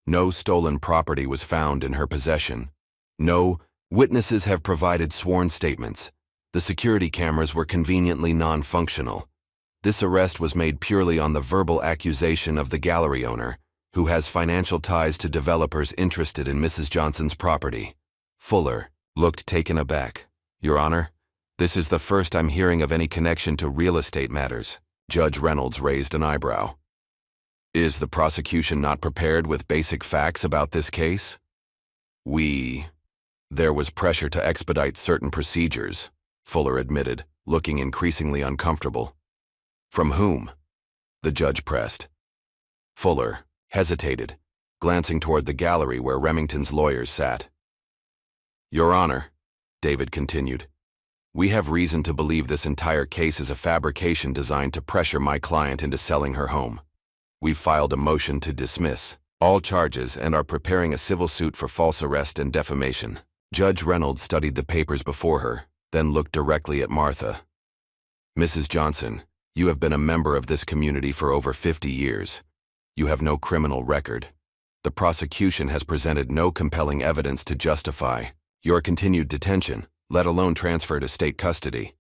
No stolen property was found in her possession. No witnesses have provided sworn statements. The security cameras were conveniently non-functional. This arrest was made purely on the verbal accusation of the gallery owner, who has financial ties to developers interested in Mrs. Johnson's property. Fuller looked taken aback. Your Honor, this is the first I'm hearing of any connection to real estate matters. Judge Reynolds raised an eyebrow. Is the prosecution not prepared with basic facts about this case? There was pressure to expedite certain procedures, Fuller admitted, looking increasingly uncomfortable. From whom? The judge pressed. Fuller hesitated, glancing toward the gallery where Remington's lawyers sat. Your Honor, David continued, we have reason to believe this entire case is a fabrication designed to pressure my client into selling her home. We've filed a motion to dismiss all charges and are preparing a civil suit for false arrest and defamation. Judge Reynolds studied the papers before her, then looked directly at Martha. Mrs. Johnson, you have been a member of this community for over 50 years. You have no criminal record. The prosecution has presented no compelling evidence to justify your continued detention, let alone transfer to state custody.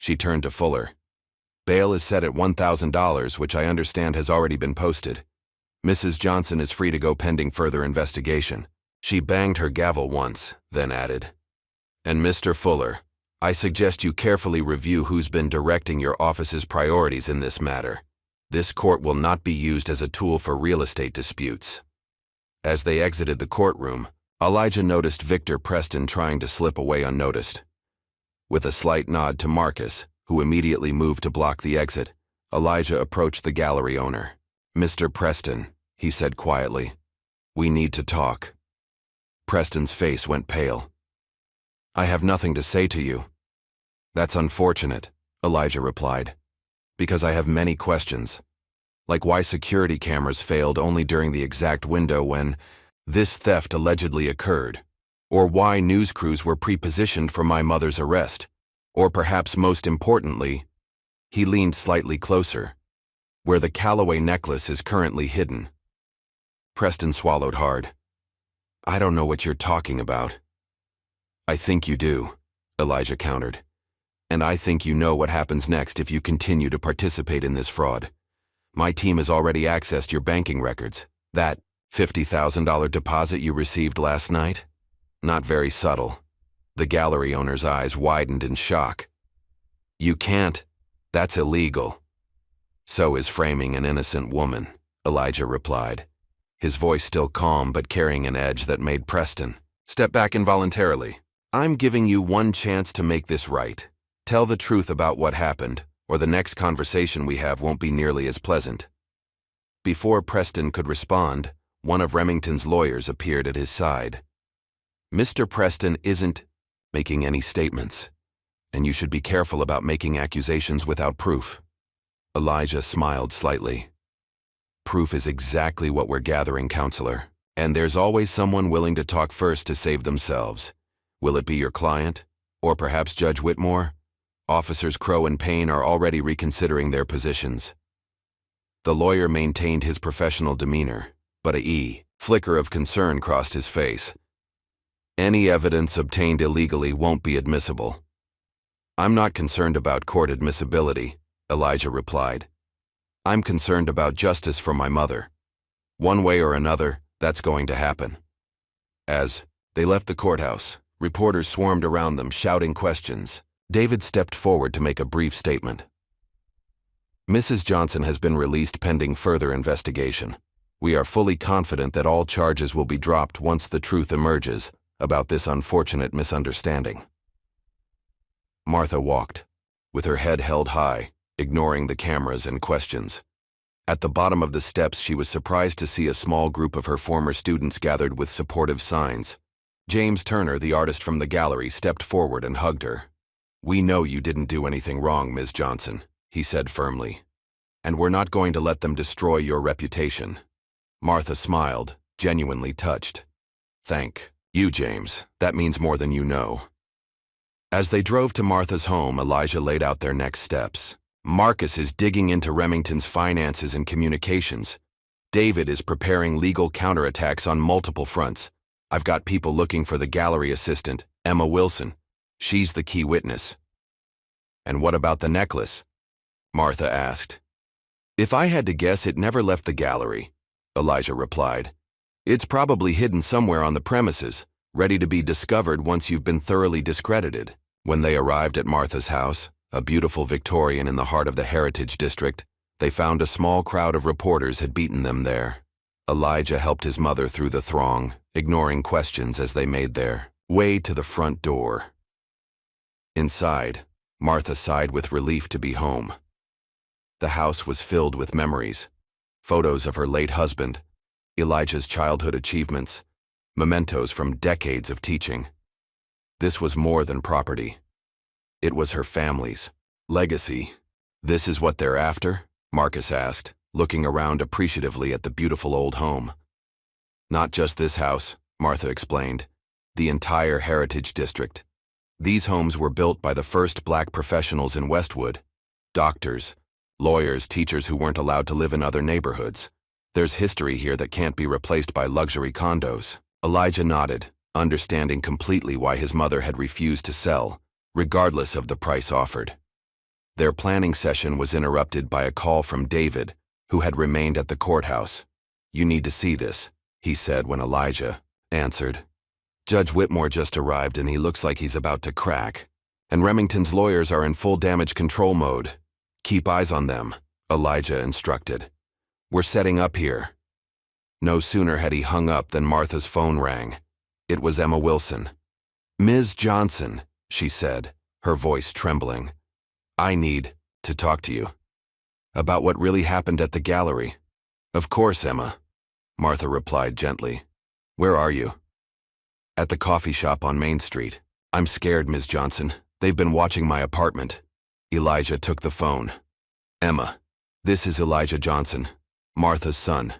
She turned to Fuller. Bail is set at $1,000, which I understand has already been posted. Mrs. Johnson is free to go pending further investigation. She banged her gavel once, then added, "And Mr. Fuller, I suggest you carefully review who's been directing your office's priorities in this matter. This court will not be used as a tool for real estate disputes." As they exited the courtroom, Elijah noticed Victor Preston trying to slip away unnoticed. With a slight nod to Marcus, who immediately moved to block the exit, Elijah approached the gallery owner. "Mr. Preston," he said quietly, "we need to talk." Preston's face went pale. "I have nothing to say to you." "That's unfortunate," Elijah replied, "because I have many questions. Like why security cameras failed only during the exact window when this theft allegedly occurred, or why news crews were pre-positioned for my mother's arrest, or perhaps most importantly," he leaned slightly closer, "where the Callaway necklace is currently hidden." Preston swallowed hard. "I don't know what you're talking about." "I think you do," Elijah countered. "And I think you know what happens next if you continue to participate in this fraud. My team has already accessed your banking records. That $50,000 deposit you received last night? Not very subtle." The gallery owner's eyes widened in shock. "You can't. That's illegal." "So is framing an innocent woman," Elijah replied, his voice still calm but carrying an edge that made Preston step back involuntarily. "I'm giving you one chance to make this right. Tell the truth about what happened, or the next conversation we have won't be nearly as pleasant." Before Preston could respond, one of Remington's lawyers appeared at his side. "Mr. Preston isn't making any statements, and you should be careful about making accusations without proof." Elijah smiled slightly. "Proof is exactly what we're gathering, counselor, and there's always someone willing to talk first to save themselves. Will it be your client, or perhaps Judge Whitmore? Officers Crow and Payne are already reconsidering their positions." The lawyer maintained his professional demeanor, but a flicker of concern crossed his face. "Any evidence obtained illegally won't be admissible." "I'm not concerned about court admissibility," Elijah replied. "I'm concerned about justice for my mother. One way or another, that's going to happen." As they left the courthouse, reporters swarmed around them, shouting questions. David stepped forward to make a brief statement. "Mrs. Johnson has been released pending further investigation. We are fully confident that all charges will be dropped once the truth emerges about this unfortunate misunderstanding." Martha walked, with her head held high, ignoring the cameras and questions. At the bottom of the steps, she was surprised to see a small group of her former students gathered with supportive signs. James Turner, the artist from the gallery, stepped forward and hugged her. "We know you didn't do anything wrong, Ms. Johnson," he said firmly, "and we're not going to let them destroy your reputation." Martha smiled, genuinely touched. "Thank you, James. That means more than you know." As they drove to Martha's home, Elijah laid out their next steps. Marcus is digging into Remington's finances and communications. David is preparing legal counterattacks on multiple fronts. I've got people looking for the gallery assistant, Emma Wilson. She's the key witness. "And what about the necklace?" Martha asked. "If I had to guess, it never left the gallery," Elijah replied. "It's probably hidden somewhere on the premises, ready to be discovered once you've been thoroughly discredited." When they arrived at Martha's house, a beautiful Victorian in the heart of the Heritage District, they found a small crowd of reporters had beaten them there. Elijah helped his mother through the throng, ignoring questions as they made their way to the front door. Inside, Martha sighed with relief to be home. The house was filled with memories, photos of her late husband, Elijah's childhood achievements, mementos from decades of teaching. This was more than property. It was her family's legacy. "This is what they're after?" Marcus asked, looking around appreciatively at the beautiful old home. "Not just this house," Martha explained. "The entire Heritage District. These homes were built by the first black professionals in Westwood. Doctors, lawyers, teachers who weren't allowed to live in other neighborhoods. There's history here that can't be replaced by luxury condos." Elijah nodded, understanding completely why his mother had refused to sell, regardless of the price offered. Their planning session was interrupted by a call from David, who had remained at the courthouse. "You need to see this," he said when Elijah answered. "Judge Whitmore just arrived and he looks like he's about to crack. And Remington's lawyers are in full damage control mode. Keep eyes on them," Elijah instructed. "We're setting up here." No sooner had he hung up than Martha's phone rang. It was Emma Wilson. "Ms. Johnson," she said, her voice trembling. "I need to talk to you. About what really happened at the gallery." "Of course, Emma," Martha replied gently. "Where are you?" "At the coffee shop on Main Street. I'm scared, Ms. Johnson. They've been watching my apartment." Elijah took the phone. "Emma, this is Elijah Johnson, Martha's son.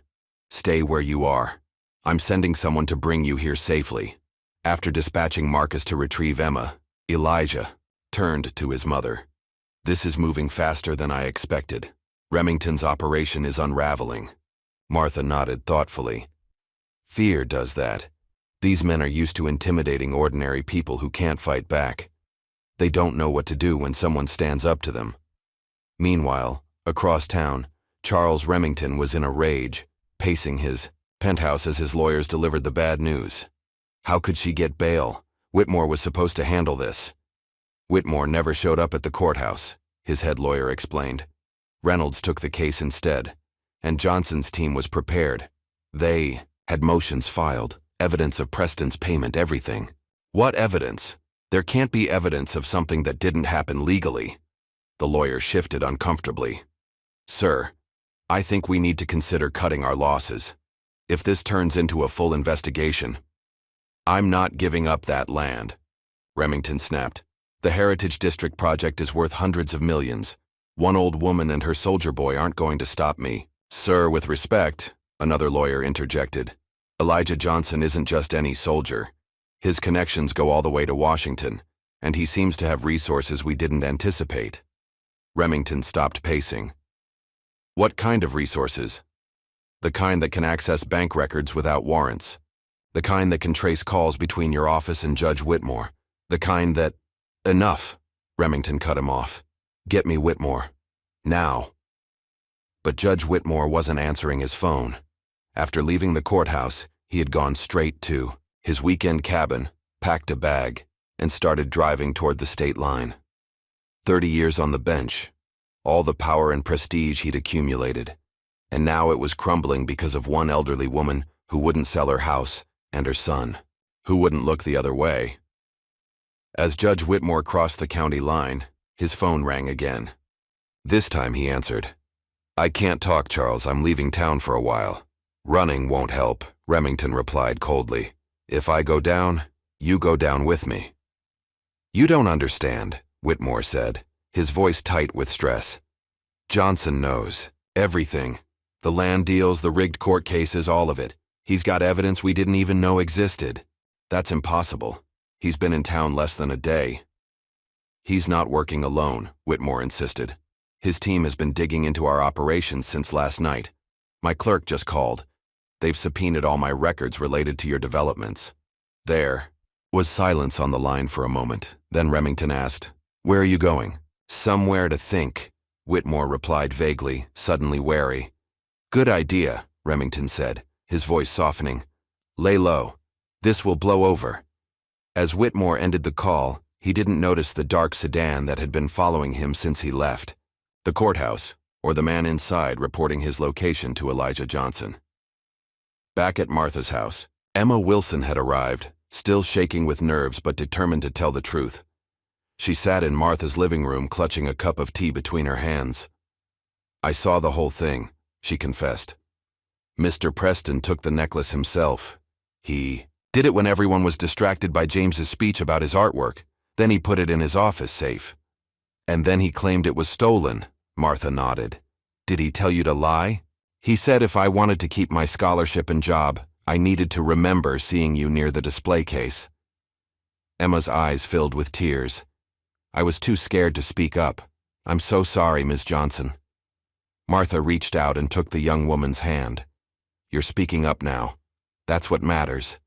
Stay where you are. I'm sending someone to bring you here safely." After dispatching Marcus to retrieve Emma, Elijah turned to his mother. "This is moving faster than I expected. Remington's operation is unraveling." Martha nodded thoughtfully. "Fear does that. These men are used to intimidating ordinary people who can't fight back. They don't know what to do when someone stands up to them." Meanwhile, across town, Charles Remington was in a rage, pacing his penthouse as his lawyers delivered the bad news. How could she get bail? Whitmore was supposed to handle this. "Whitmore never showed up at the courthouse," his head lawyer explained. "Reynolds took the case instead, and Johnson's team was prepared. They had motions filed, evidence of Preston's payment, everything." "What evidence? There can't be evidence of something that didn't happen legally." The lawyer shifted uncomfortably. "Sir, I think we need to consider cutting our losses. If this turns into a full investigation—" "I'm not giving up that land," Remington snapped. "The Heritage District project is worth hundreds of millions. One old woman and her soldier boy aren't going to stop me." "Sir, with respect," another lawyer interjected. "Elijah Johnson isn't just any soldier. His connections go all the way to Washington, and he seems to have resources we didn't anticipate." Remington stopped pacing. "What kind of resources?" "The kind that can access bank records without warrants. The kind that can trace calls between your office and Judge Whitmore. The kind that—" "Enough," Remington cut him off. "Get me Whitmore. Now." But Judge Whitmore wasn't answering his phone. After leaving the courthouse, he had gone straight to his weekend cabin, packed a bag, and started driving toward the state line. 30 years on the bench, all the power and prestige he'd accumulated, and now it was crumbling because of one elderly woman who wouldn't sell her house and her son, who wouldn't look the other way. As Judge Whitmore crossed the county line, his phone rang again. This time he answered. "I can't talk, Charles. I'm leaving town for a while." "Running won't help," Remington replied coldly. "If I go down, you go down with me." "You don't understand," Whitmore said, his voice tight with stress. "Johnson knows everything. The land deals, the rigged court cases, all of it. He's got evidence we didn't even know existed. That's impossible. He's been in town less than a day." "He's not working alone," Whitmore insisted. "His team has been digging into our operations since last night. My clerk just called. They've subpoenaed all my records related to your developments." There was silence on the line for a moment. Then Remington asked, "Where are you going?" "Somewhere to think," Whitmore replied vaguely, suddenly wary. "Good idea," Remington said, his voice softening. "Lay low. This will blow over." As Whitmore ended the call, he didn't notice the dark sedan that had been following him since he left. The courthouse, or the man inside reporting his location to Elijah Johnson. Back at Martha's house, Emma Wilson had arrived, still shaking with nerves but determined to tell the truth. She sat in Martha's living room clutching a cup of tea between her hands. "I saw the whole thing," she confessed. "Mr. Preston took the necklace himself. He did it when everyone was distracted by James's speech about his artwork. Then he put it in his office safe. And then he claimed it was stolen," Martha nodded. "Did he tell you to lie?" "He said if I wanted to keep my scholarship and job, I needed to remember seeing you near the display case." Emma's eyes filled with tears. "I was too scared to speak up. I'm so sorry, Ms. Johnson." Martha reached out and took the young woman's hand. "You're speaking up now. That's what matters."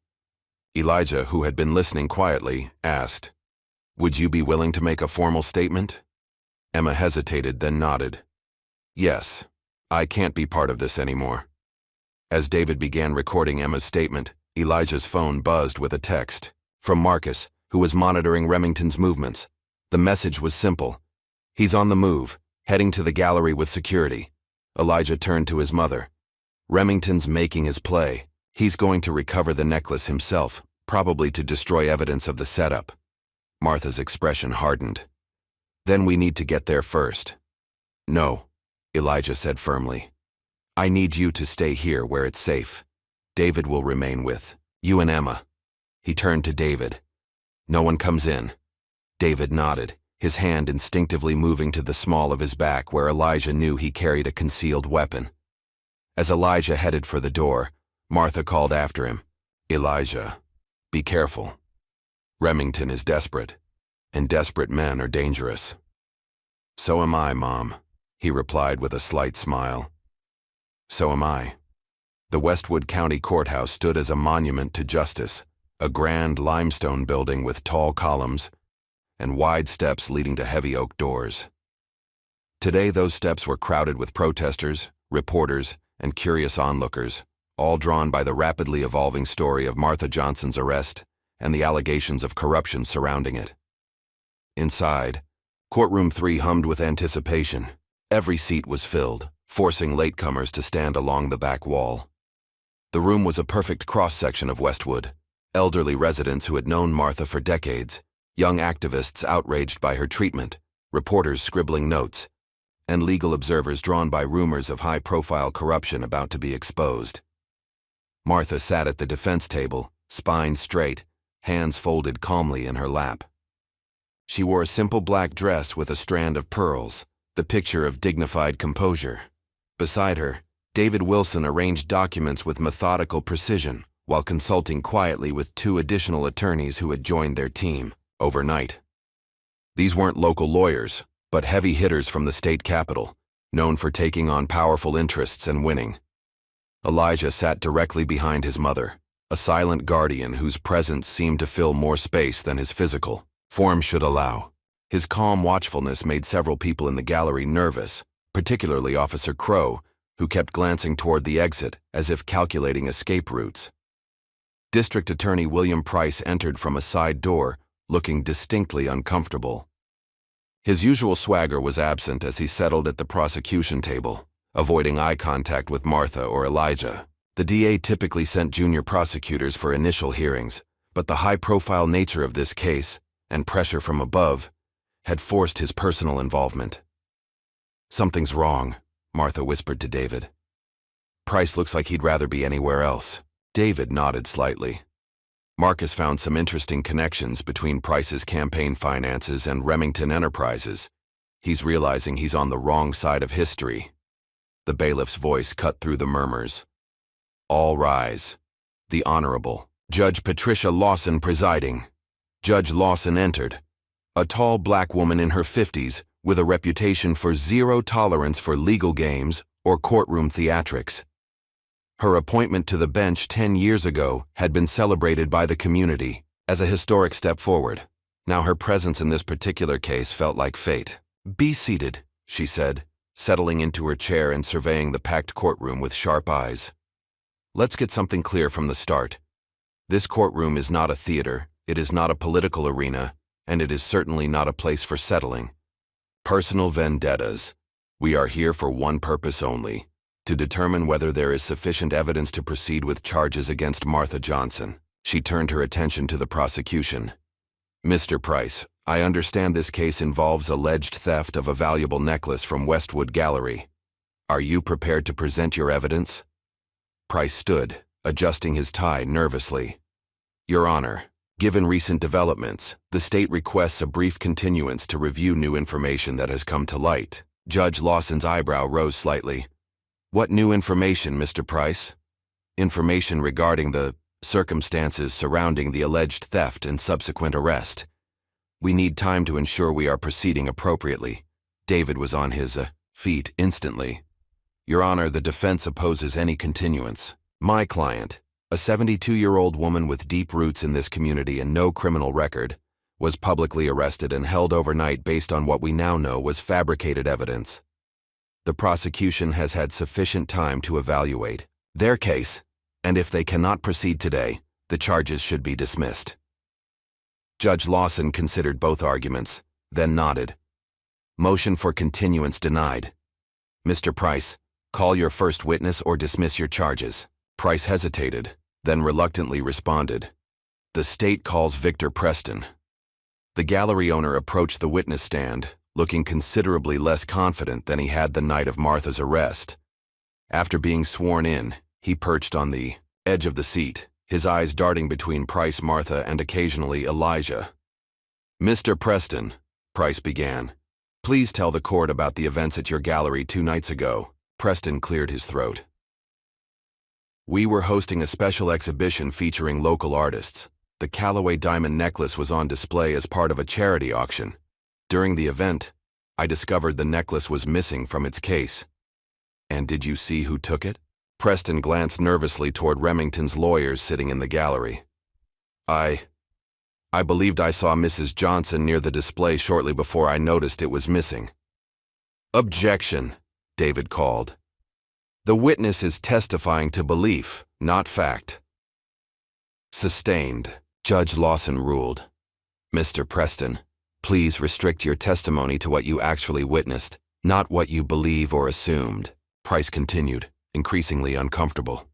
Elijah, who had been listening quietly, asked, "Would you be willing to make a formal statement?" Emma hesitated, then nodded. Yes, I can't be part of this anymore. As David began recording Emma's statement, Elijah's phone buzzed with a text from Marcus, who was monitoring Remington's movements. The message was simple. He's on the move, heading to the gallery with security. Elijah turned to his mother. Remington's making his play. He's going to recover the necklace himself, probably to destroy evidence of the setup. Martha's expression hardened. Then we need to get there first. No, Elijah said firmly. I need you to stay here where it's safe. David will remain with you and Emma. He turned to David. No one comes in. David nodded, his hand instinctively moving to the small of his back where Elijah knew he carried a concealed weapon. As Elijah headed for the door, Martha called after him. Elijah, be careful. Remington is desperate, and desperate men are dangerous. So am I, Mom, he replied with a slight smile. So am I. The Westwood County Courthouse stood as a monument to justice, a grand limestone building with tall columns and wide steps leading to heavy oak doors. Today those steps were crowded with protesters, reporters, and curious onlookers, all drawn by the rapidly evolving story of Martha Johnson's arrest and the allegations of corruption surrounding it. Inside, Courtroom 3 hummed with anticipation. Every seat was filled, forcing latecomers to stand along the back wall. The room was a perfect cross-section of Westwood. Elderly residents who had known Martha for decades, young activists outraged by her treatment, reporters scribbling notes, and legal observers drawn by rumors of high-profile corruption about to be exposed. Martha sat at the defense table, spine straight, hands folded calmly in her lap. She wore a simple black dress with a strand of pearls, the picture of dignified composure. Beside her, David Wilson arranged documents with methodical precision while consulting quietly with 2 additional attorneys who had joined their team overnight. These weren't local lawyers, but heavy hitters from the state capitol, known for taking on powerful interests and winning. Elijah sat directly behind his mother, a silent guardian whose presence seemed to fill more space than his physical form should allow. His calm watchfulness made several people in the gallery nervous, particularly Officer Crow, who kept glancing toward the exit as if calculating escape routes. District Attorney William Price entered from a side door, looking distinctly uncomfortable. His usual swagger was absent as he settled at the prosecution table, avoiding eye contact with Martha or Elijah. The DA typically sent junior prosecutors for initial hearings, but the high-profile nature of this case, and pressure from above, had forced his personal involvement. Something's wrong, Martha whispered to David. Price looks like he'd rather be anywhere else. David nodded slightly. Marcus found some interesting connections between Price's campaign finances and Remington Enterprises. He's realizing he's on the wrong side of history. The bailiff's voice cut through the murmurs. All rise. The Honorable Judge Patricia Lawson presiding. Judge Lawson entered. A tall black woman in her 50s with a reputation for zero tolerance for legal games or courtroom theatrics. Her appointment to the bench 10 years ago had been celebrated by the community as a historic step forward. Now her presence in this particular case felt like fate. Be seated, she said, settling into her chair and surveying the packed courtroom with sharp eyes. Let's get something clear from the start. This courtroom is not a theater, it is not a political arena, and it is certainly not a place for settling personal vendettas. We are here for one purpose only, to determine whether there is sufficient evidence to proceed with charges against Martha Johnson. She turned her attention to the prosecution. Mr. Price, I understand this case involves alleged theft of a valuable necklace from Westwood Gallery. Are you prepared to present your evidence? Price stood, adjusting his tie nervously. Your Honor, given recent developments, the state requests a brief continuance to review new information that has come to light. Judge Lawson's eyebrow rose slightly. What new information, Mr. Price? Information regarding the circumstances surrounding the alleged theft and subsequent arrest. We need time to ensure we are proceeding appropriately. David was on his feet instantly. Your Honor, the defense opposes any continuance. My client, a 72-year-old woman with deep roots in this community and no criminal record, was publicly arrested and held overnight based on what we now know was fabricated evidence. The prosecution has had sufficient time to evaluate their case, and if they cannot proceed today, the charges should be dismissed. Judge Lawson considered both arguments, then nodded. Motion for continuance denied. Mr. Price, call your first witness or dismiss your charges. Price hesitated, then reluctantly responded. The state calls Victor Preston. The gallery owner approached the witness stand, looking considerably less confident than he had the night of Martha's arrest. After being sworn in, he perched on the edge of the seat, his eyes darting between Price, Martha, and occasionally Elijah. Mr. Preston, Price began, please tell the court about the events at your gallery 2 nights ago. Preston cleared his throat. We were hosting a special exhibition featuring local artists. The Callaway diamond necklace was on display as part of a charity auction. During the event, I discovered the necklace was missing from its case. And did you see who took it? Preston glanced nervously toward Remington's lawyers sitting in the gallery. I believed I saw Mrs. Johnson near the display shortly before I noticed it was missing. Objection, David called. The witness is testifying to belief, not fact. Sustained, Judge Lawson ruled. Mr. Preston, please restrict your testimony to what you actually witnessed, not what you believe or assumed. Price continued, increasingly uncomfortable.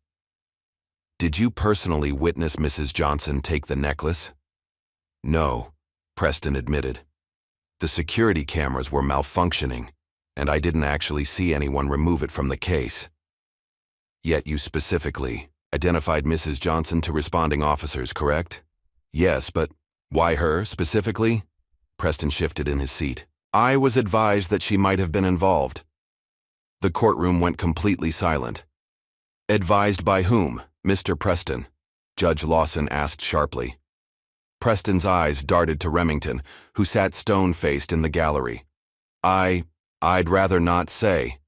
Did you personally witness Mrs. Johnson take the necklace? No, Preston admitted. The security cameras were malfunctioning, and I didn't actually see anyone remove it from the case. Yet you specifically identified Mrs. Johnson to responding officers, correct? Yes, but why her, specifically? Preston shifted in his seat. I was advised that she might have been involved. The courtroom went completely silent. Advised by whom, Mr. Preston? Judge Lawson asked sharply. Preston's eyes darted to Remington, who sat stone-faced in the gallery. I'd rather not say.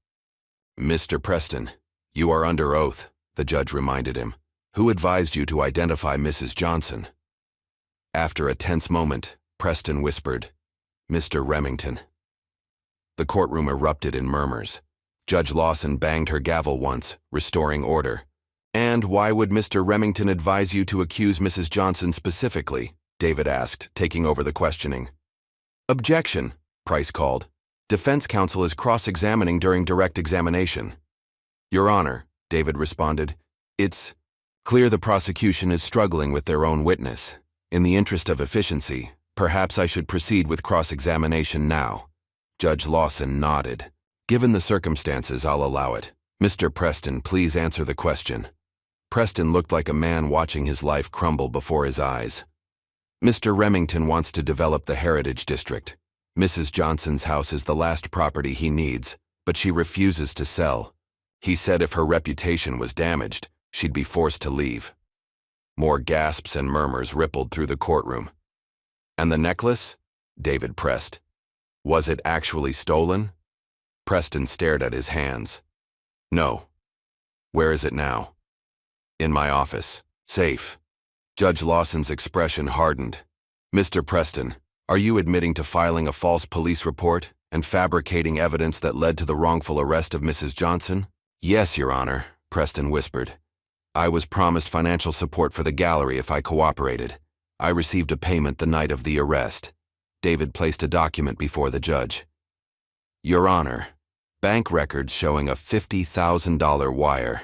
Mr. Preston, you are under oath, the judge reminded him. Who advised you to identify Mrs. Johnson? After a tense moment, Preston whispered, Mr. Remington. The courtroom erupted in murmurs. Judge Lawson banged her gavel once, restoring order. And why would Mr. Remington advise you to accuse Mrs. Johnson specifically? David asked, taking over the questioning. Objection, Price called. Defense counsel is cross-examining during direct examination. Your Honor, David responded, it's clear the prosecution is struggling with their own witness. In the interest of efficiency, perhaps I should proceed with cross-examination now. Judge Lawson nodded. Given the circumstances, I'll allow it. Mr. Preston, please answer the question. Preston looked like a man watching his life crumble before his eyes. Mr. Remington wants to develop the Heritage District. Mrs. Johnson's house is the last property he needs, but she refuses to sell. He said if her reputation was damaged, she'd be forced to leave. More gasps and murmurs rippled through the courtroom. And the necklace? David pressed. Was it actually stolen? Preston stared at his hands. No. Where is it now? In my office. Safe. Judge Lawson's expression hardened. Mr. Preston, are you admitting to filing a false police report and fabricating evidence that led to the wrongful arrest of Mrs. Johnson? Yes, Your Honor, Preston whispered. I was promised financial support for the gallery if I cooperated. I received a payment the night of the arrest. David placed a document before the judge. Your Honor, bank records showing a $50,000 wire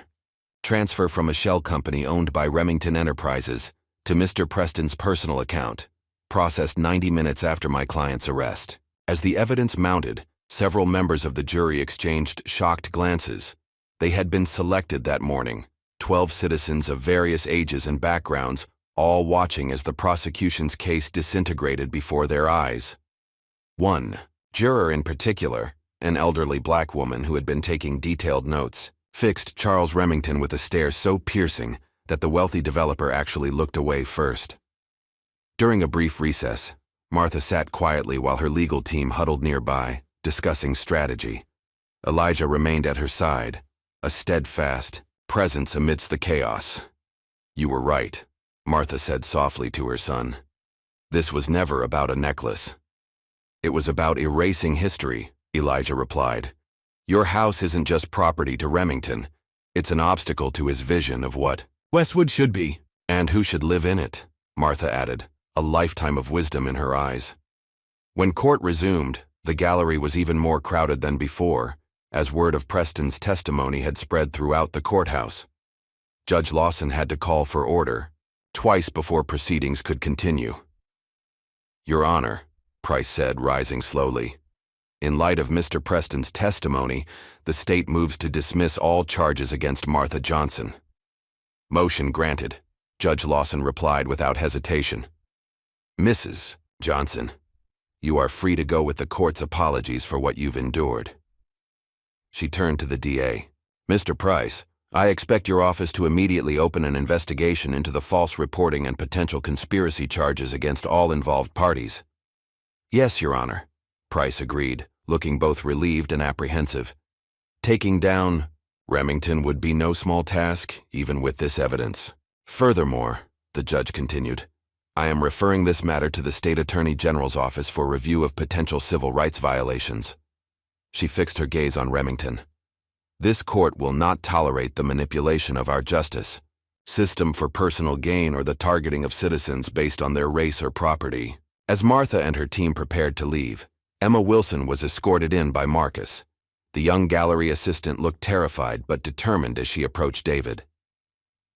transfer from a shell company owned by Remington Enterprises to Mr. Preston's personal account, processed 90 minutes after my client's arrest. As the evidence mounted, several members of the jury exchanged shocked glances. They had been selected that morning, 12 citizens of various ages and backgrounds, all watching as the prosecution's case disintegrated before their eyes. One juror in particular, an elderly black woman who had been taking detailed notes, fixed Charles Remington with a stare so piercing that the wealthy developer actually looked away first. During a brief recess, Martha sat quietly while her legal team huddled nearby, discussing strategy. Elijah remained at her side, a steadfast presence amidst the chaos. You were right, Martha said softly to her son. This was never about a necklace. It was about erasing history, Elijah replied. Your house isn't just property to Remington. It's an obstacle to his vision of what Westwood should be, and who should live in it, Martha added, a lifetime of wisdom in her eyes. When court resumed, the gallery was even more crowded than before, as word of Preston's testimony had spread throughout the courthouse. Judge Lawson had to call for order, twice before proceedings could continue. Your Honor, Price said, rising slowly. In light of Mr. Preston's testimony, the state moves to dismiss all charges against Martha Johnson. Motion granted, Judge Lawson replied without hesitation. Mrs. Johnson, you are free to go with the court's apologies for what you've endured. She turned to the DA. Mr. Price, I expect your office to immediately open an investigation into the false reporting and potential conspiracy charges against all involved parties. Yes, Your Honor, Price agreed, looking both relieved and apprehensive. Taking down Remington would be no small task, even with this evidence. Furthermore, the judge continued, I am referring this matter to the State Attorney General's office for review of potential civil rights violations. She fixed her gaze on Remington. This court will not tolerate the manipulation of our justice system for personal gain or the targeting of citizens based on their race or property. As Martha and her team prepared to leave, Emma Wilson was escorted in by Marcus. The young gallery assistant looked terrified but determined as she approached David.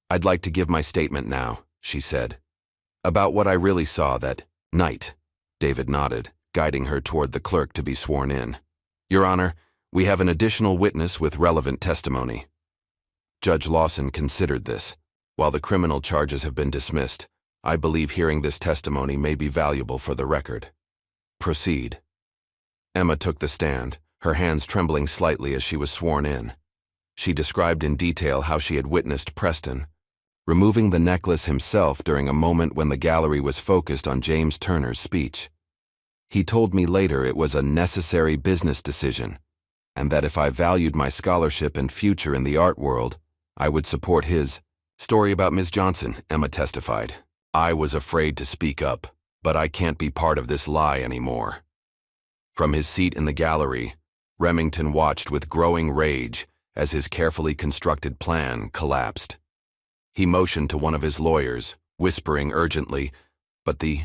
I'd like to give my statement now, she said. About what I really saw that night. David nodded, guiding her toward the clerk to be sworn in. Your Honor, we have an additional witness with relevant testimony. Judge Lawson considered this. While the criminal charges have been dismissed, I believe hearing this testimony may be valuable for the record. Proceed. Emma took the stand, her hands trembling slightly as she was sworn in. She described in detail how she had witnessed Preston removing the necklace himself during a moment when the gallery was focused on James Turner's speech. He told me later it was a necessary business decision, and that if I valued my scholarship and future in the art world, I would support his story about Ms. Johnson, Emma testified. I was afraid to speak up, but I can't be part of this lie anymore. From his seat in the gallery, Remington watched with growing rage as his carefully constructed plan collapsed. He motioned to one of his lawyers, whispering urgently, but the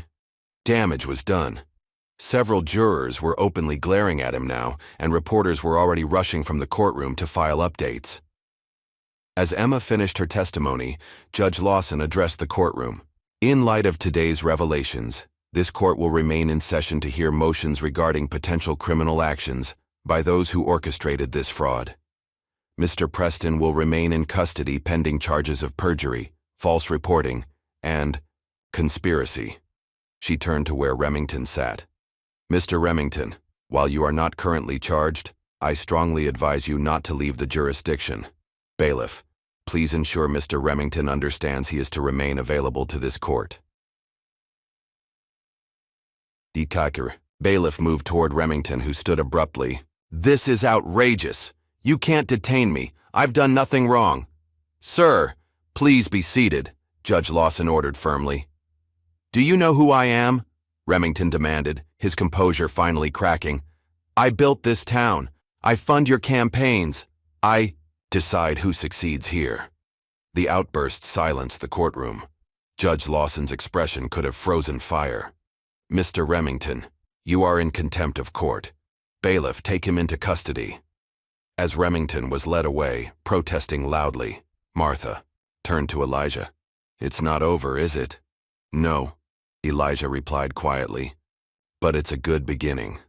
damage was done. Several jurors were openly glaring at him now, and reporters were already rushing from the courtroom to file updates. As Emma finished her testimony, Judge Lawson addressed the courtroom. In light of today's revelations, this court will remain in session to hear motions regarding potential criminal actions by those who orchestrated this fraud. Mr. Preston will remain in custody pending charges of perjury, false reporting, and conspiracy. She turned to where Remington sat. Mr. Remington, while you are not currently charged, I strongly advise you not to leave the jurisdiction. Bailiff, please ensure Mr. Remington understands he is to remain available to this court. The bailiff moved toward Remington, who stood abruptly. This is outrageous. You can't detain me. I've done nothing wrong. Sir, please be seated, Judge Lawson ordered firmly. Do you know who I am? Remington demanded, his composure finally cracking. I built this town. I fund your campaigns. I decide who succeeds here. The outburst silenced the courtroom. Judge Lawson's expression could have frozen fire. Mr. Remington, you are in contempt of court. Bailiff, take him into custody. As Remington was led away, protesting loudly, Martha turned to Elijah. It's not over, is it? No, Elijah replied quietly. But it's a good beginning.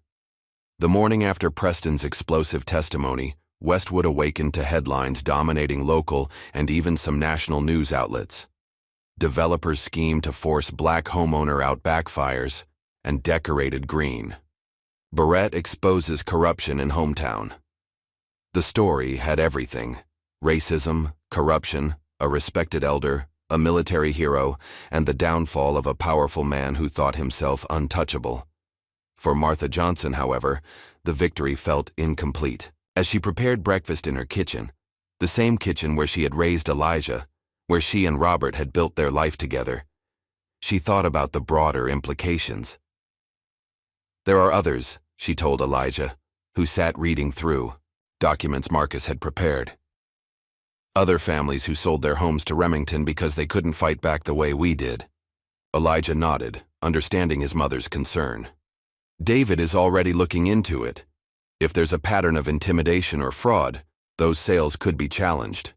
The morning after Preston's explosive testimony, Westwood awakened to headlines dominating local and even some national news outlets. Developers schemed to force black homeowner out backfires and decorated green. Barrett exposes corruption in hometown. The story had everything: racism, corruption, a respected elder, a military hero, and the downfall of a powerful man who thought himself untouchable. For Martha Johnson, however, the victory felt incomplete. As she prepared breakfast in her kitchen, the same kitchen where she had raised Elijah, where she and Robert had built their life together, She thought about the broader implications. There are others, she told Elijah, who sat reading through documents Marcus had prepared. Other families who sold their homes to Remington because they couldn't fight back the way we did. Elijah nodded, understanding his mother's concern. David is already looking into it. If there's a pattern of intimidation or fraud, those sales could be challenged.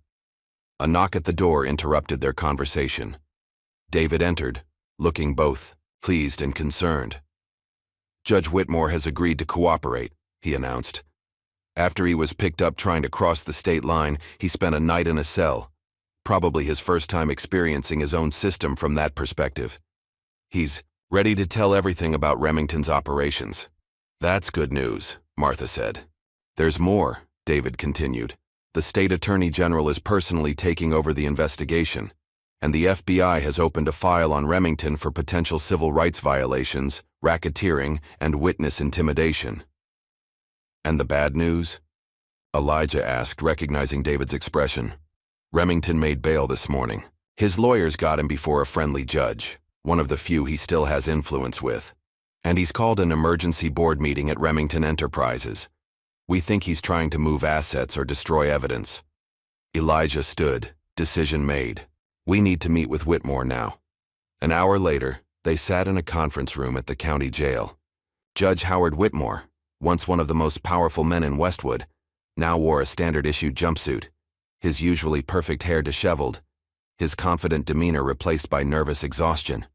A knock at the door interrupted their conversation. David entered, looking both pleased and concerned. Judge Whitmore has agreed to cooperate, he announced. After he was picked up trying to cross the state line, he spent a night in a cell, probably his first time experiencing his own system from that perspective. He's ready to tell everything about Remington's operations. That's good news, Martha said. There's more, David continued. The state attorney general is personally taking over the investigation, and the FBI has opened a file on Remington for potential civil rights violations, racketeering, and witness intimidation. And the bad news? Elijah asked, recognizing David's expression. Remington made bail this morning. His lawyers got him before a friendly judge, one of the few he still has influence with. And he's called an emergency board meeting at Remington Enterprises. We think he's trying to move assets or destroy evidence. Elijah stood, decision made. We need to meet with Whitmore now. An hour later, they sat in a conference room at the county jail. Judge Howard Whitmore, once one of the most powerful men in Westwood, now wore a standard-issue jumpsuit, his usually perfect hair disheveled, his confident demeanor replaced by nervous exhaustion.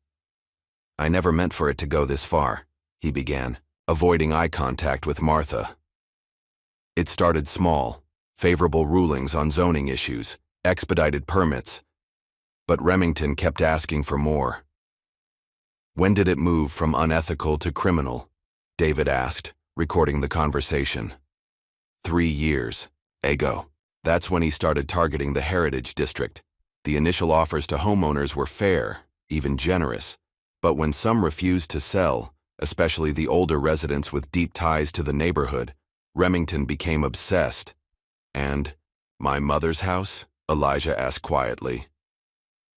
I never meant for it to go this far, he began, avoiding eye contact with Martha. It started small, favorable rulings on zoning issues, expedited permits. But Remington kept asking for more. When did it move from unethical to criminal? David asked, recording the conversation. 3 years ago. That's when he started targeting the Heritage District. The initial offers to homeowners were fair, even generous. But when some refused to sell, especially the older residents with deep ties to the neighborhood, Remington became obsessed. And, my mother's house? Elijah asked quietly.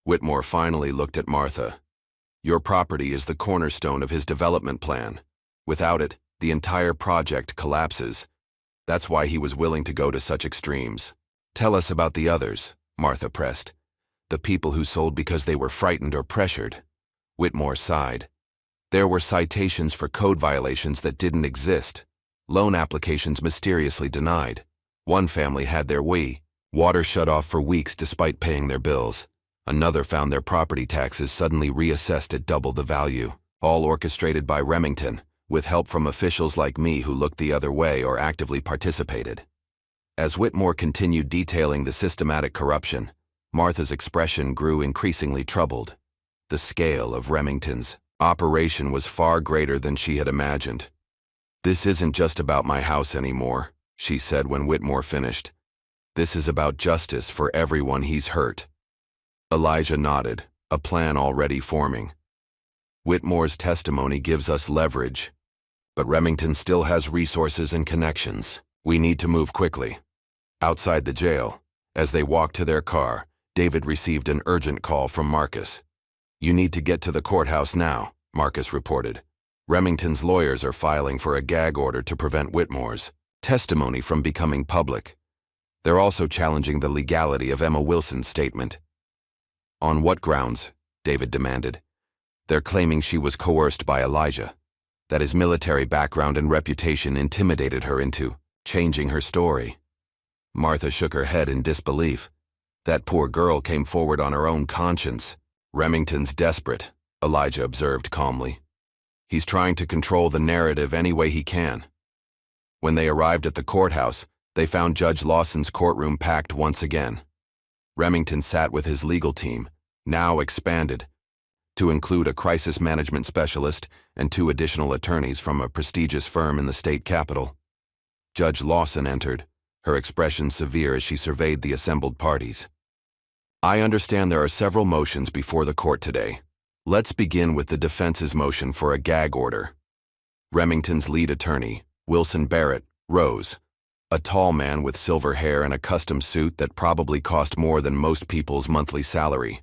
Whitmore finally looked at Martha. Your property is the cornerstone of his development plan. Without it, the entire project collapses. That's why he was willing to go to such extremes. Tell us about the others, Martha pressed. The people who sold because they were frightened or pressured. Whitmore sighed. There were citations for code violations that didn't exist. Loan applications mysteriously denied. One family had their water shut off for weeks despite paying their bills. Another found their property taxes suddenly reassessed at double the value, all orchestrated by Remington, with help from officials like me who looked the other way or actively participated. As Whitmore continued detailing the systematic corruption, Martha's expression grew increasingly troubled. The scale of Remington's operation was far greater than she had imagined. This isn't just about my house anymore, she said when Whitmore finished. This is about justice for everyone he's hurt. Elijah nodded, a plan already forming. Whitmore's testimony gives us leverage, but Remington still has resources and connections. We need to move quickly. Outside the jail, as they walked to their car, David received an urgent call from Marcus. You need to get to the courthouse now, Marcus reported. Remington's lawyers are filing for a gag order to prevent Whitmore's testimony from becoming public. They're also challenging the legality of Emma Wilson's statement. On what grounds? David demanded. They're claiming she was coerced by Elijah, that his military background and reputation intimidated her into changing her story. Martha shook her head in disbelief. That poor girl came forward on her own conscience. Remington's desperate, Elijah observed calmly. He's trying to control the narrative any way he can. When they arrived at the courthouse, they found Judge Lawson's courtroom packed once again. Remington sat with his legal team, now expanded, to include a crisis management specialist and 2 additional attorneys from a prestigious firm in the state capital. Judge Lawson entered, her expression severe as she surveyed the assembled parties. I understand there are several motions before the court today. Let's begin with the defense's motion for a gag order. Remington's lead attorney, Wilson Barrett, rose. A tall man with silver hair and a custom suit that probably cost more than most people's monthly salary.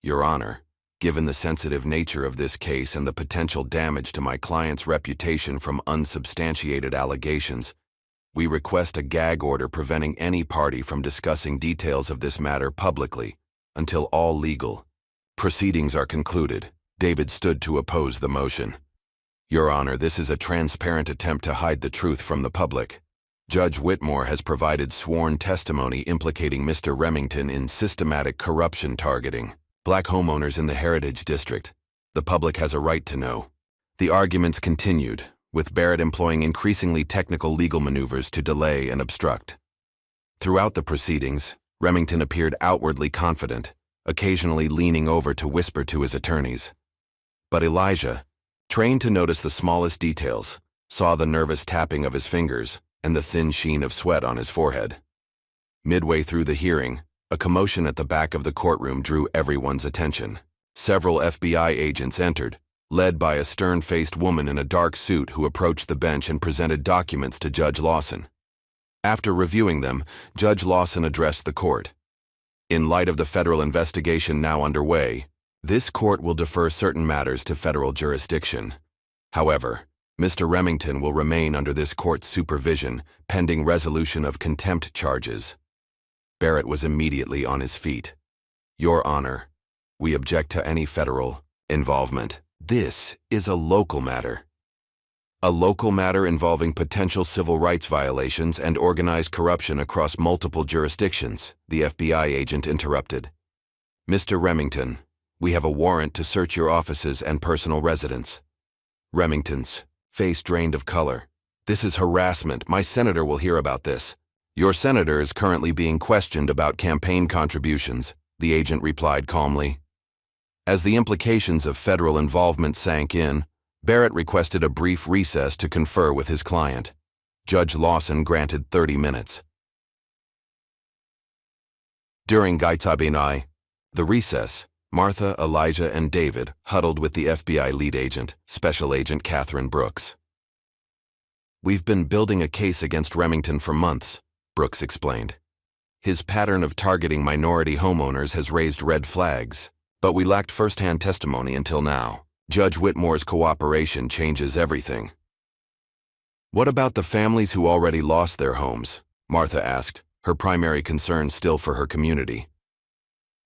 Your Honor, Given the sensitive nature of this case and the potential damage to my client's reputation from unsubstantiated allegations, we request a gag order preventing any party from discussing details of this matter publicly until all legal proceedings are concluded. David stood to oppose the motion. Your Honor, this is a transparent attempt to hide the truth from the public. Judge Whitmore has provided sworn testimony implicating Mr. Remington in systematic corruption targeting Black homeowners in the Heritage District. The public has a right to know. The arguments continued, with Barrett employing increasingly technical legal maneuvers to delay and obstruct. Throughout the proceedings, Remington appeared outwardly confident, occasionally leaning over to whisper to his attorneys. But Elijah, trained to notice the smallest details, saw the nervous tapping of his fingers and the thin sheen of sweat on his forehead. Midway through the hearing, a commotion at the back of the courtroom drew everyone's attention. Several FBI agents entered, led by a stern-faced woman in a dark suit who approached the bench and presented documents to Judge Lawson. After reviewing them, Judge Lawson addressed the court. In light of the federal investigation now underway, this court will defer certain matters to federal jurisdiction. However, Mr. Remington will remain under this court's supervision pending resolution of contempt charges. Barrett was immediately on his feet. Your Honor, we object to any federal involvement. This is a local matter. A local matter involving potential civil rights violations and organized corruption across multiple jurisdictions, the FBI agent interrupted. Mr. Remington, we have a warrant to search your offices and personal residence. Remington's face drained of color. This is harassment. My senator will hear about this. Your senator is currently being questioned about campaign contributions, the agent replied calmly. As the implications of federal involvement sank in, Barrett requested a brief recess to confer with his client. Judge Lawson granted 30 minutes. During Gaitabinai, the recess, Martha, Elijah, and David huddled with the FBI lead agent, Special Agent Catherine Brooks. We've been building a case against Remington for months, Brooks explained. His pattern of targeting minority homeowners has raised red flags, but we lacked first-hand testimony until now. Judge Whitmore's cooperation changes everything. What about the families who already lost their homes? Martha asked, her primary concern still for her community.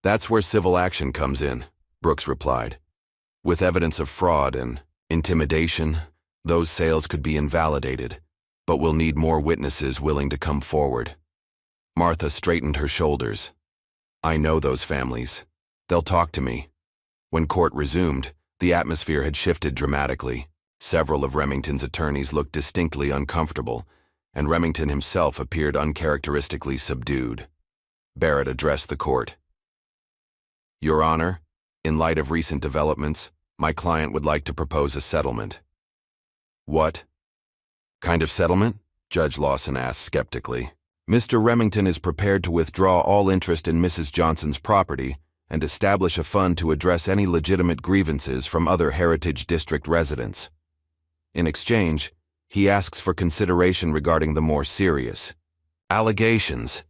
That's where civil action comes in, Brooks replied. With evidence of fraud and intimidation, those sales could be invalidated, but we'll need more witnesses willing to come forward. Martha straightened her shoulders. I know those families. They'll talk to me. When court resumed, the atmosphere had shifted dramatically. Several of Remington's attorneys looked distinctly uncomfortable, and Remington himself appeared uncharacteristically subdued. Barrett addressed the court. Your Honor, in light of recent developments, my client would like to propose a settlement. What kind of settlement? Judge Lawson asked skeptically. Mr. Remington is prepared to withdraw all interest in Mrs. Johnson's property and establish a fund to address any legitimate grievances from other Heritage District residents. In exchange, he asks for consideration regarding the more serious allegations.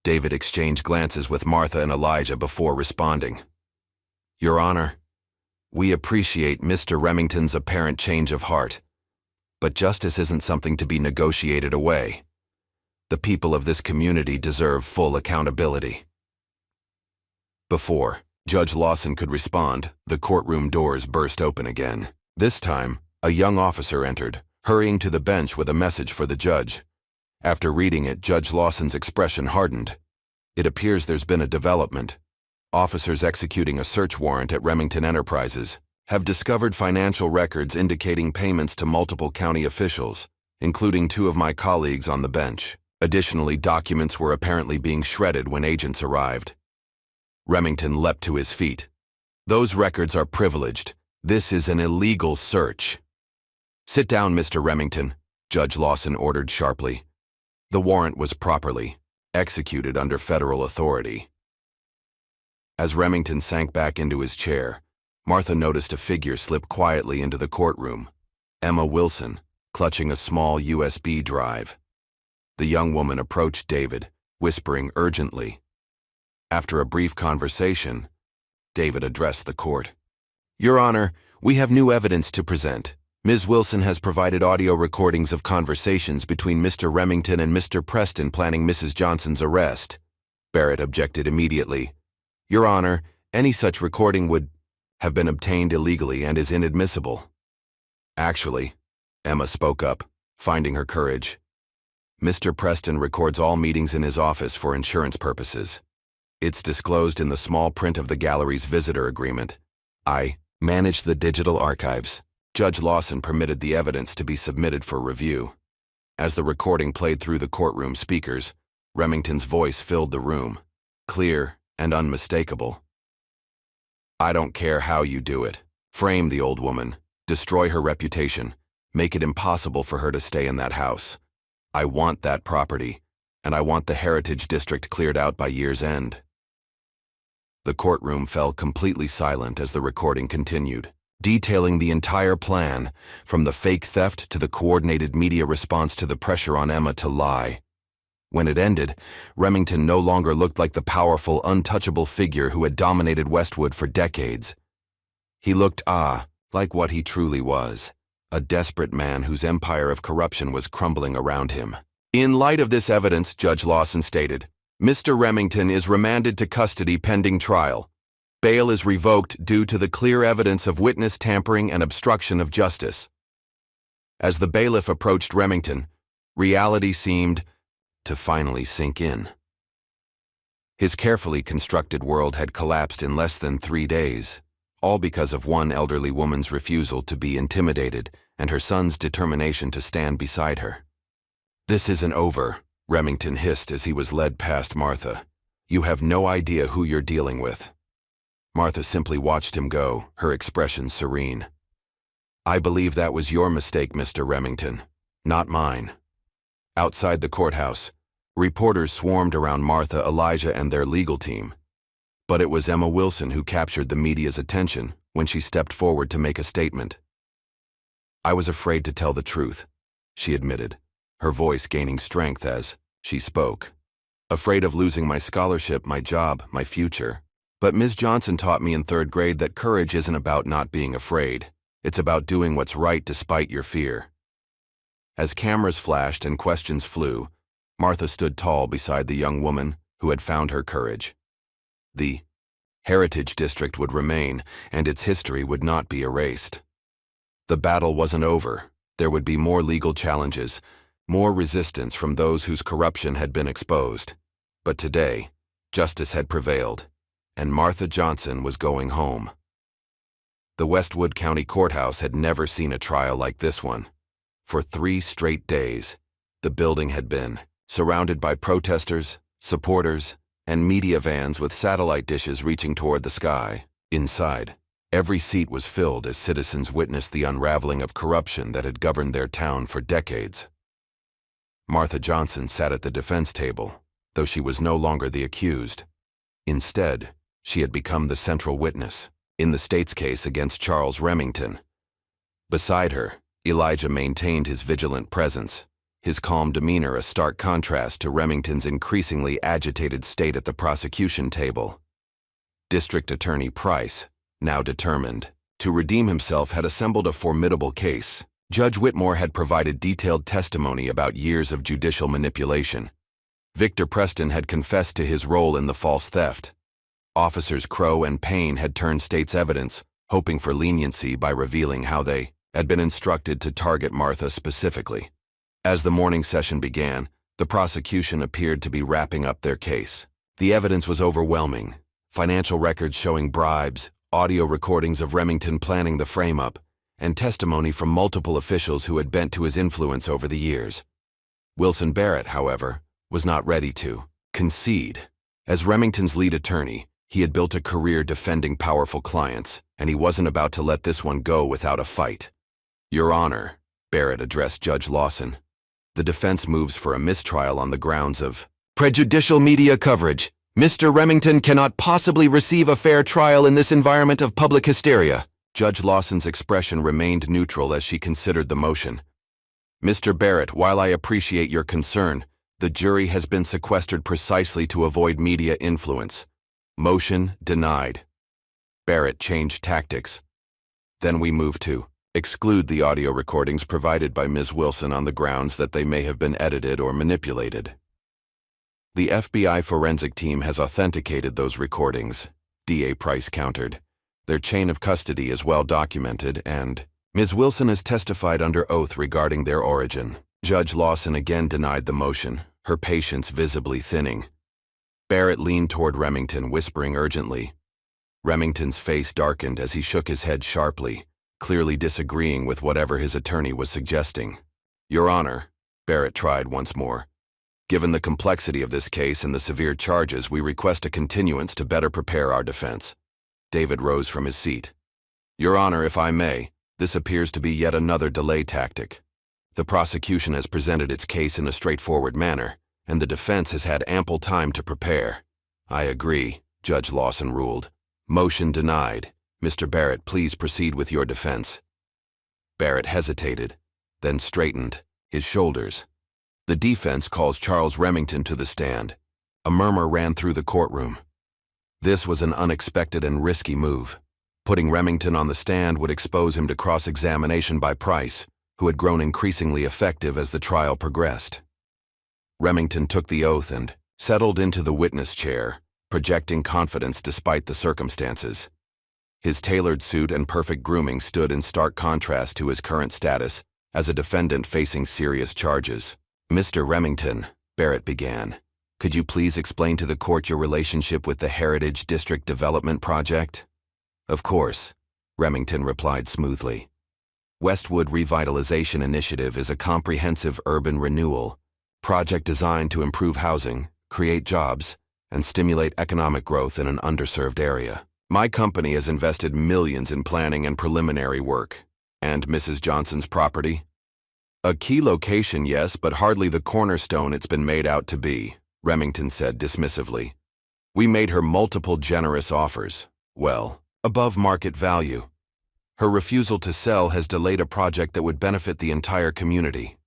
David exchanged glances with Martha and Elijah before responding. Your Honor, we appreciate Mr. Remington's apparent change of heart, but justice isn't something to be negotiated away. The people of this community deserve full accountability. Before Judge Lawson could respond, the courtroom doors burst open again. This time, a young officer entered, hurrying to the bench with a message for the judge. After reading it, Judge Lawson's expression hardened. It appears there's been a development. Officers executing a search warrant at Remington Enterprises have discovered financial records indicating payments to multiple county officials, including 2 of my colleagues on the bench. Additionally, documents were apparently being shredded when agents arrived. Remington leapt to his feet. Those records are privileged. This is an illegal search. Sit down, Mr. Remington, Judge Lawson ordered sharply. The warrant was properly executed under federal authority. As Remington sank back into his chair, Martha noticed a figure slip quietly into the courtroom. Emma Wilson, clutching a small USB drive. The young woman approached David, whispering urgently. After a brief conversation, David addressed the court. Your Honor, we have new evidence to present. Ms. Wilson has provided audio recordings of conversations between Mr. Remington and Mr. Preston planning Mrs. Johnson's arrest. Barrett objected immediately. Your Honor, any such recording would have been obtained illegally and is inadmissible. Actually, Emma spoke up, finding her courage. Mr. Preston records all meetings in his office for insurance purposes. It's disclosed in the small print of the gallery's visitor agreement. I manage the digital archives. Judge Lawson permitted the evidence to be submitted for review. As the recording played through the courtroom speakers, Remington's voice filled the room, clear and unmistakable. I don't care how you do it. Frame the old woman, destroy her reputation, make it impossible for her to stay in that house. I want that property, and I want the Heritage District cleared out by year's end. The courtroom fell completely silent as the recording continued, detailing the entire plan, from the fake theft to the coordinated media response to the pressure on Emma to lie. When it ended, Remington no longer looked like the powerful, untouchable figure who had dominated Westwood for decades. He looked, like what he truly was, a desperate man whose empire of corruption was crumbling around him. In light of this evidence, Judge Lawson stated, Mr. Remington is remanded to custody pending trial. Bail is revoked due to the clear evidence of witness tampering and obstruction of justice. As the bailiff approached Remington, reality seemed to finally sink in. His carefully constructed world had collapsed in less than 3 days, all because of one elderly woman's refusal to be intimidated and her son's determination to stand beside her. This isn't over, Remington hissed as he was led past Martha. You have no idea who you're dealing with. Martha simply watched him go, her expression serene. I believe that was your mistake, Mr. Remington, not mine. Outside the courthouse, reporters swarmed around Martha, Elijah, and their legal team. But it was Emma Wilson who captured the media's attention when she stepped forward to make a statement. I was afraid to tell the truth, she admitted, her voice gaining strength as she spoke. Afraid of losing my scholarship, my job, my future. But Ms. Johnson taught me in 3rd grade that courage isn't about not being afraid. It's about doing what's right despite your fear. As cameras flashed and questions flew, Martha stood tall beside the young woman who had found her courage. The Heritage District would remain, and its history would not be erased. The battle wasn't over. There would be more legal challenges, more resistance from those whose corruption had been exposed. But today, justice had prevailed, and Martha Johnson was going home. The Westwood County Courthouse had never seen a trial like this one. For 3 straight days, the building had been surrounded by protesters, supporters, and media vans with satellite dishes reaching toward the sky. Inside, every seat was filled as citizens witnessed the unraveling of corruption that had governed their town for decades. Martha Johnson sat at the defense table, though she was no longer the accused. Instead, she had become the central witness in the state's case against Charles Remington. Beside her, Elijah maintained his vigilant presence, his calm demeanor a stark contrast to Remington's increasingly agitated state at the prosecution table. District Attorney Price, now determined to redeem himself, had assembled a formidable case. Judge Whitmore had provided detailed testimony about years of judicial manipulation. Victor Preston had confessed to his role in the false theft. Officers Crow and Payne had turned state's evidence, hoping for leniency by revealing how they had been instructed to target Martha specifically. As the morning session began, the prosecution appeared to be wrapping up their case. The evidence was overwhelming. Financial records showing bribes, audio recordings of Remington planning the frame-up, and testimony from multiple officials who had bent to his influence over the years. Wilson Barrett, however, was not ready to concede. As Remington's lead attorney, he had built a career defending powerful clients, and he wasn't about to let this one go without a fight. Your Honor, Barrett addressed Judge Lawson, the defense moves for a mistrial on the grounds of prejudicial media coverage. Mr. Remington cannot possibly receive a fair trial in this environment of public hysteria. Judge Lawson's expression remained neutral as she considered the motion. Mr. Barrett, while I appreciate your concern, the jury has been sequestered precisely to avoid media influence. Motion denied. Barrett changed tactics. Then we moved to exclude the audio recordings provided by Ms. Wilson on the grounds that they may have been edited or manipulated. The FBI forensic team has authenticated those recordings, DA Price countered. Their chain of custody is well documented, and Ms. Wilson has testified under oath regarding their origin. Judge Lawson again denied the motion, her patience visibly thinning. Barrett leaned toward Remington, whispering urgently. Remington's face darkened as he shook his head sharply, clearly disagreeing with whatever his attorney was suggesting. Your Honor, Barrett tried once more. Given the complexity of this case and the severe charges, we request a continuance to better prepare our defense. David rose from his seat. Your Honor, if I may, this appears to be yet another delay tactic. The prosecution has presented its case in a straightforward manner, and the defense has had ample time to prepare. I agree, Judge Lawson ruled. Motion denied. Mr. Barrett, please proceed with your defense. Barrett hesitated, then straightened, his shoulders. The defense calls Charles Remington to the stand. A murmur ran through the courtroom. This was an unexpected and risky move. Putting Remington on the stand would expose him to cross-examination by Price, who had grown increasingly effective as the trial progressed. Remington took the oath and settled into the witness chair, projecting confidence despite the circumstances. His tailored suit and perfect grooming stood in stark contrast to his current status as a defendant facing serious charges. Mr. Remington, Barrett began, could you please explain to the court your relationship with the Heritage District Development Project? Of course, Remington replied smoothly. Westwood Revitalization Initiative is a comprehensive urban renewal project designed to improve housing, create jobs, and stimulate economic growth in an underserved area. My company has invested millions in planning and preliminary work. And Mrs. Johnson's property? A key location, yes, but hardly the cornerstone it's been made out to be, Remington said dismissively. We made her multiple generous offers, well, above market value. Her refusal to sell has delayed a project that would benefit the entire community.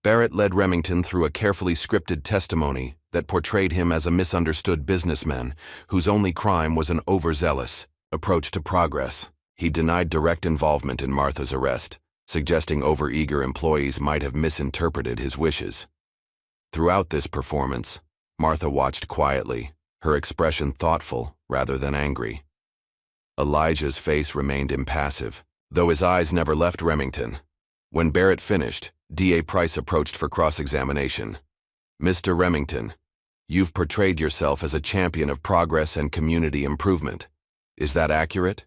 Barrett led Remington through a carefully scripted testimony that portrayed him as a misunderstood businessman whose only crime was an overzealous approach to progress. He denied direct involvement in Martha's arrest, suggesting overeager employees might have misinterpreted his wishes. Throughout this performance, Martha watched quietly, her expression thoughtful rather than angry. Elijah's face remained impassive, though his eyes never left Remington. When Barrett finished, DA Price approached for cross-examination. Mr. Remington, you've portrayed yourself as a champion of progress and community improvement. Is that accurate?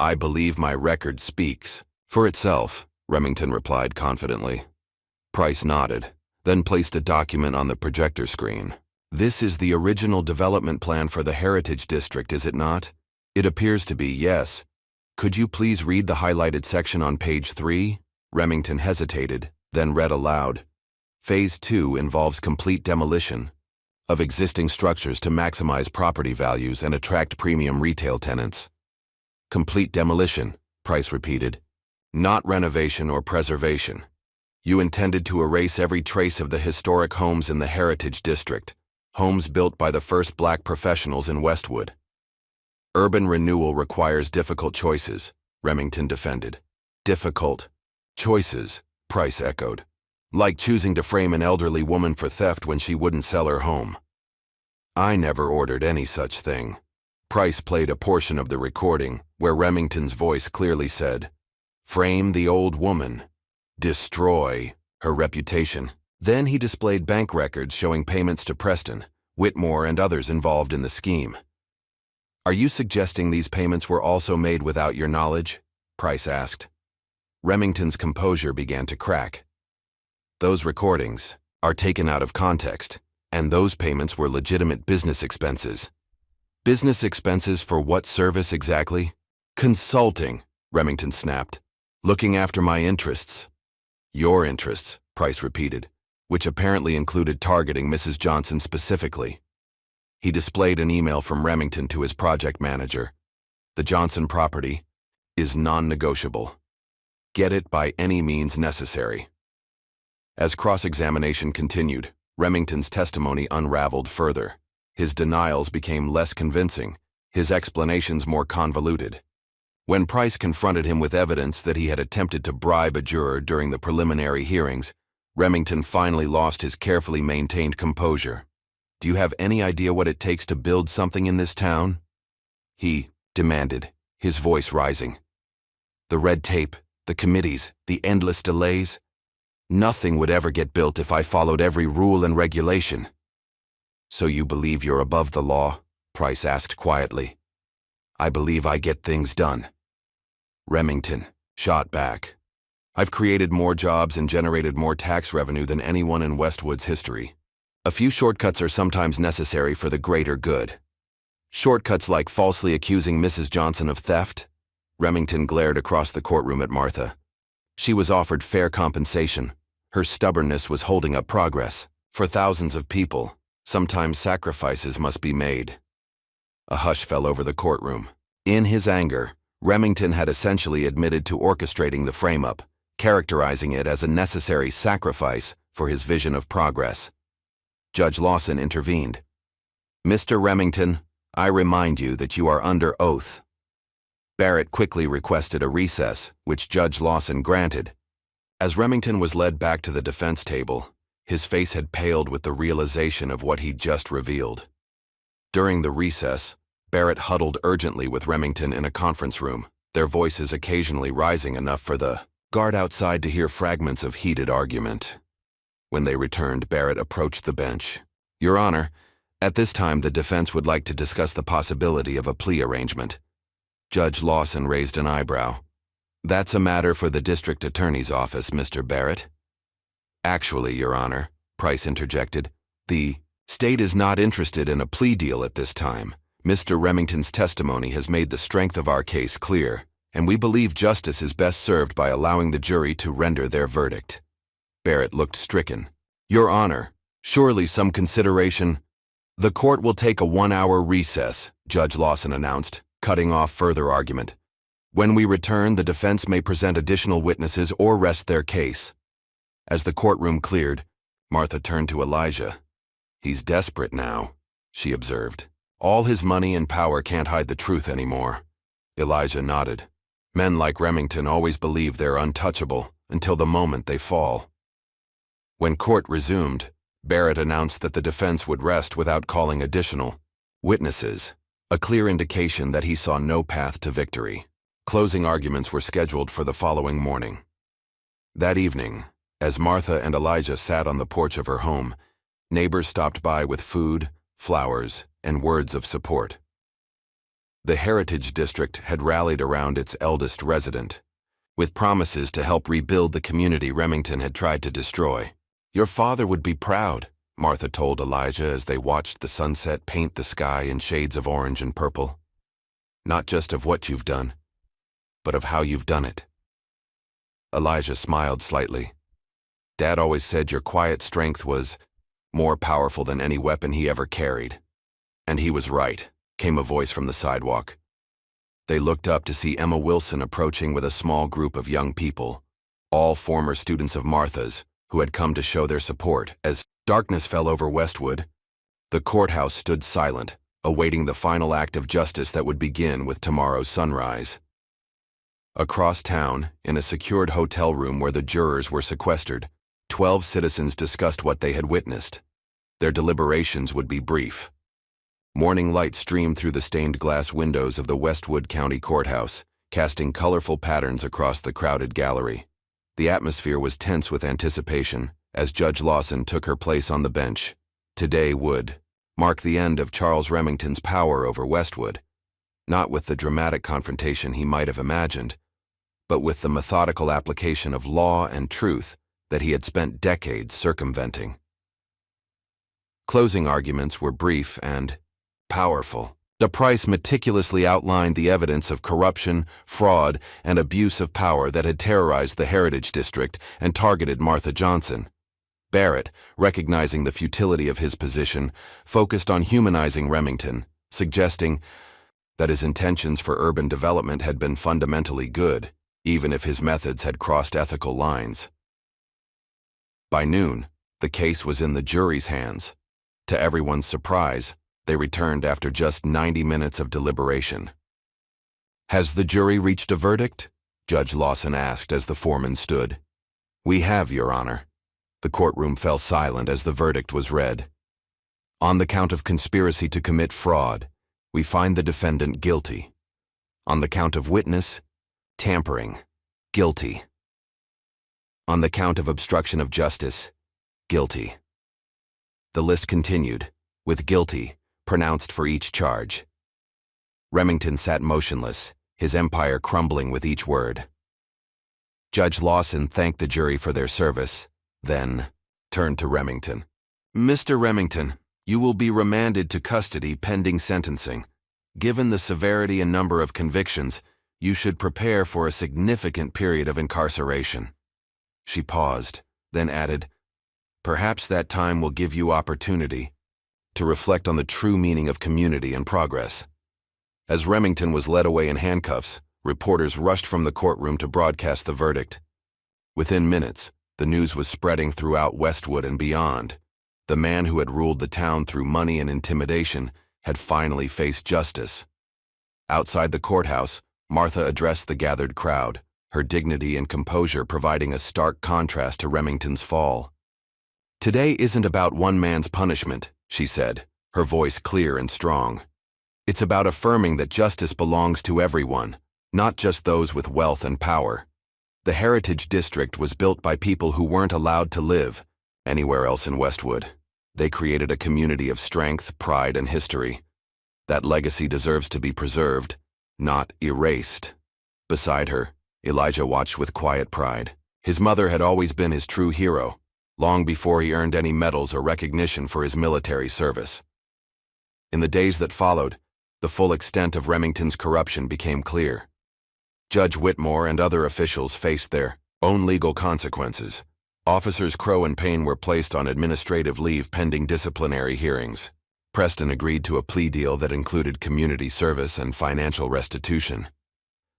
I believe my record speaks for itself, Remington replied confidently. Price nodded, then placed a document on the projector screen. This is the original development plan for the Heritage District, is it not? It appears to be, yes. Could you please read the highlighted section on page 3? Remington hesitated, then read aloud. Phase 2 involves complete demolition of existing structures to maximize property values and attract premium retail tenants. Complete demolition, Price repeated. Not renovation or preservation. You intended to erase every trace of the historic homes in the Heritage District, homes built by the first black professionals in Westwood. Urban renewal requires difficult choices, Remington defended. Difficult choices, Price echoed. Like choosing to frame an elderly woman for theft when she wouldn't sell her home. I never ordered any such thing. Price played a portion of the recording where Remington's voice clearly said, frame the old woman. Destroy her reputation. Then he displayed bank records showing payments to Preston, Whitmore, and others involved in the scheme. Are you suggesting these payments were also made without your knowledge? Price asked. Remington's composure began to crack. Those recordings are taken out of context, and those payments were legitimate business expenses. Business expenses for what service exactly? Consulting, Remington snapped. Looking after my interests. Your interests, Price repeated, which apparently included targeting Mrs. Johnson specifically. He displayed an email from Remington to his project manager. The Johnson property is non-negotiable. Get it by any means necessary. As cross-examination continued, Remington's testimony unraveled further. His denials became less convincing, his explanations more convoluted. When Price confronted him with evidence that he had attempted to bribe a juror during the preliminary hearings, Remington finally lost his carefully maintained composure. "Do you have any idea what it takes to build something in this town?" he demanded, his voice rising. "The red tape, the committees, the endless delays. Nothing would ever get built if I followed every rule and regulation." "So you believe you're above the law?" Price asked quietly. "I believe I get things done." Remington shot back. "I've created more jobs and generated more tax revenue than anyone in Westwood's history. A few shortcuts are sometimes necessary for the greater good." "Shortcuts like falsely accusing Mrs. Johnson of theft?" Remington glared across the courtroom at Martha. She was offered fair compensation. Her stubbornness was holding up progress. For thousands of people, sometimes sacrifices must be made. A hush fell over the courtroom. In his anger, Remington had essentially admitted to orchestrating the frame-up, characterizing it as a necessary sacrifice for his vision of progress. Judge Lawson intervened. "Mr. Remington, I remind you that you are under oath." Barrett quickly requested a recess, which Judge Lawson granted. As Remington was led back to the defense table, his face had paled with the realization of what he'd just revealed. During the recess, Barrett huddled urgently with Remington in a conference room, their voices occasionally rising enough for the guard outside to hear fragments of heated argument. When they returned, Barrett approached the bench. "Your Honor, at this time the defense would like to discuss the possibility of a plea arrangement." Judge Lawson raised an eyebrow. "That's a matter for the district attorney's office, Mr. Barrett." "Actually, Your Honor," Price interjected, "the state is not interested in a plea deal at this time. Mr. Remington's testimony has made the strength of our case clear, and we believe justice is best served by allowing the jury to render their verdict." Barrett looked stricken. "Your Honor, surely some consideration—" "The court will take a 1-hour recess," Judge Lawson announced, cutting off further argument. "When we return, the defense may present additional witnesses or rest their case." As the courtroom cleared, Martha turned to Elijah. "He's desperate now," she observed. "All his money and power can't hide the truth anymore." Elijah nodded. "Men like Remington always believe they're untouchable until the moment they fall." When court resumed, Barrett announced that the defense would rest without calling additional witnesses, a clear indication that he saw no path to victory. Closing arguments were scheduled for the following morning. That evening, as Martha and Elijah sat on the porch of her home, neighbors stopped by with food, flowers, and words of support. The Heritage District had rallied around its eldest resident, with promises to help rebuild the community Remington had tried to destroy. "Your father would be proud," Martha told Elijah as they watched the sunset paint the sky in shades of orange and purple. "Not just of what you've done, but of how you've done it." Elijah smiled slightly. "Dad always said your quiet strength was more powerful than any weapon he ever carried." "And he was right," came a voice from the sidewalk. They looked up to see Emma Wilson approaching with a small group of young people, all former students of Martha's, who had come to show their support. As darkness fell over Westwood, the courthouse stood silent, awaiting the final act of justice that would begin with tomorrow's sunrise. Across town, in a secured hotel room where the jurors were sequestered, 12 citizens discussed what they had witnessed. Their deliberations would be brief. Morning light streamed through the stained glass windows of the Westwood County Courthouse, casting colorful patterns across the crowded gallery. The atmosphere was tense with anticipation as Judge Lawson took her place on the bench. Today would mark the end of Charles Remington's power over Westwood, not with the dramatic confrontation he might have imagined, but with the methodical application of law and truth that he had spent decades circumventing. Closing arguments were brief and powerful. Price meticulously outlined the evidence of corruption, fraud, and abuse of power that had terrorized the Heritage District and targeted Martha Johnson. Barrett, recognizing the futility of his position, focused on humanizing Remington, suggesting that his intentions for urban development had been fundamentally good, even if his methods had crossed ethical lines. By noon, the case was in the jury's hands. To everyone's surprise, They returned after just 90 minutes of deliberation. "Has the jury reached a verdict?" Judge Lawson asked as the foreman stood. "We have, Your Honor." The courtroom fell silent as the verdict was read. On the count of conspiracy to commit fraud, we find the defendant guilty. On the count of witness, tampering, guilty. On the count of obstruction of justice, guilty. The list continued, with guilty pronounced for each charge. Remington sat motionless, his empire crumbling with each word. Judge Lawson thanked the jury for their service, then turned to Remington. "Mr. Remington, you will be remanded to custody pending sentencing. Given the severity and number of convictions, you should prepare for a significant period of incarceration." She paused, then added, "Perhaps that time will give you opportunity to reflect on the true meaning of community and progress." As Remington was led away in handcuffs, reporters rushed from the courtroom to broadcast the verdict. Within minutes, the news was spreading throughout Westwood and beyond. The man who had ruled the town through money and intimidation had finally faced justice. Outside the courthouse, Martha addressed the gathered crowd, her dignity and composure providing a stark contrast to Remington's fall. "Today isn't about one man's punishment," she said, her voice clear and strong. "It's about affirming that justice belongs to everyone, not just those with wealth and power." The Heritage District was built by people who weren't allowed to live anywhere else in Westwood. They created a community of strength, pride, and history. That legacy deserves to be preserved, not erased. Beside her, Elijah watched with quiet pride. His mother had always been his true hero, long before he earned any medals or recognition for his military service. In the days that followed, the full extent of Remington's corruption became clear. Judge Whitmore and other officials faced their own legal consequences. Officers Crow and Payne were placed on administrative leave pending disciplinary hearings. Preston agreed to a plea deal that included community service and financial restitution.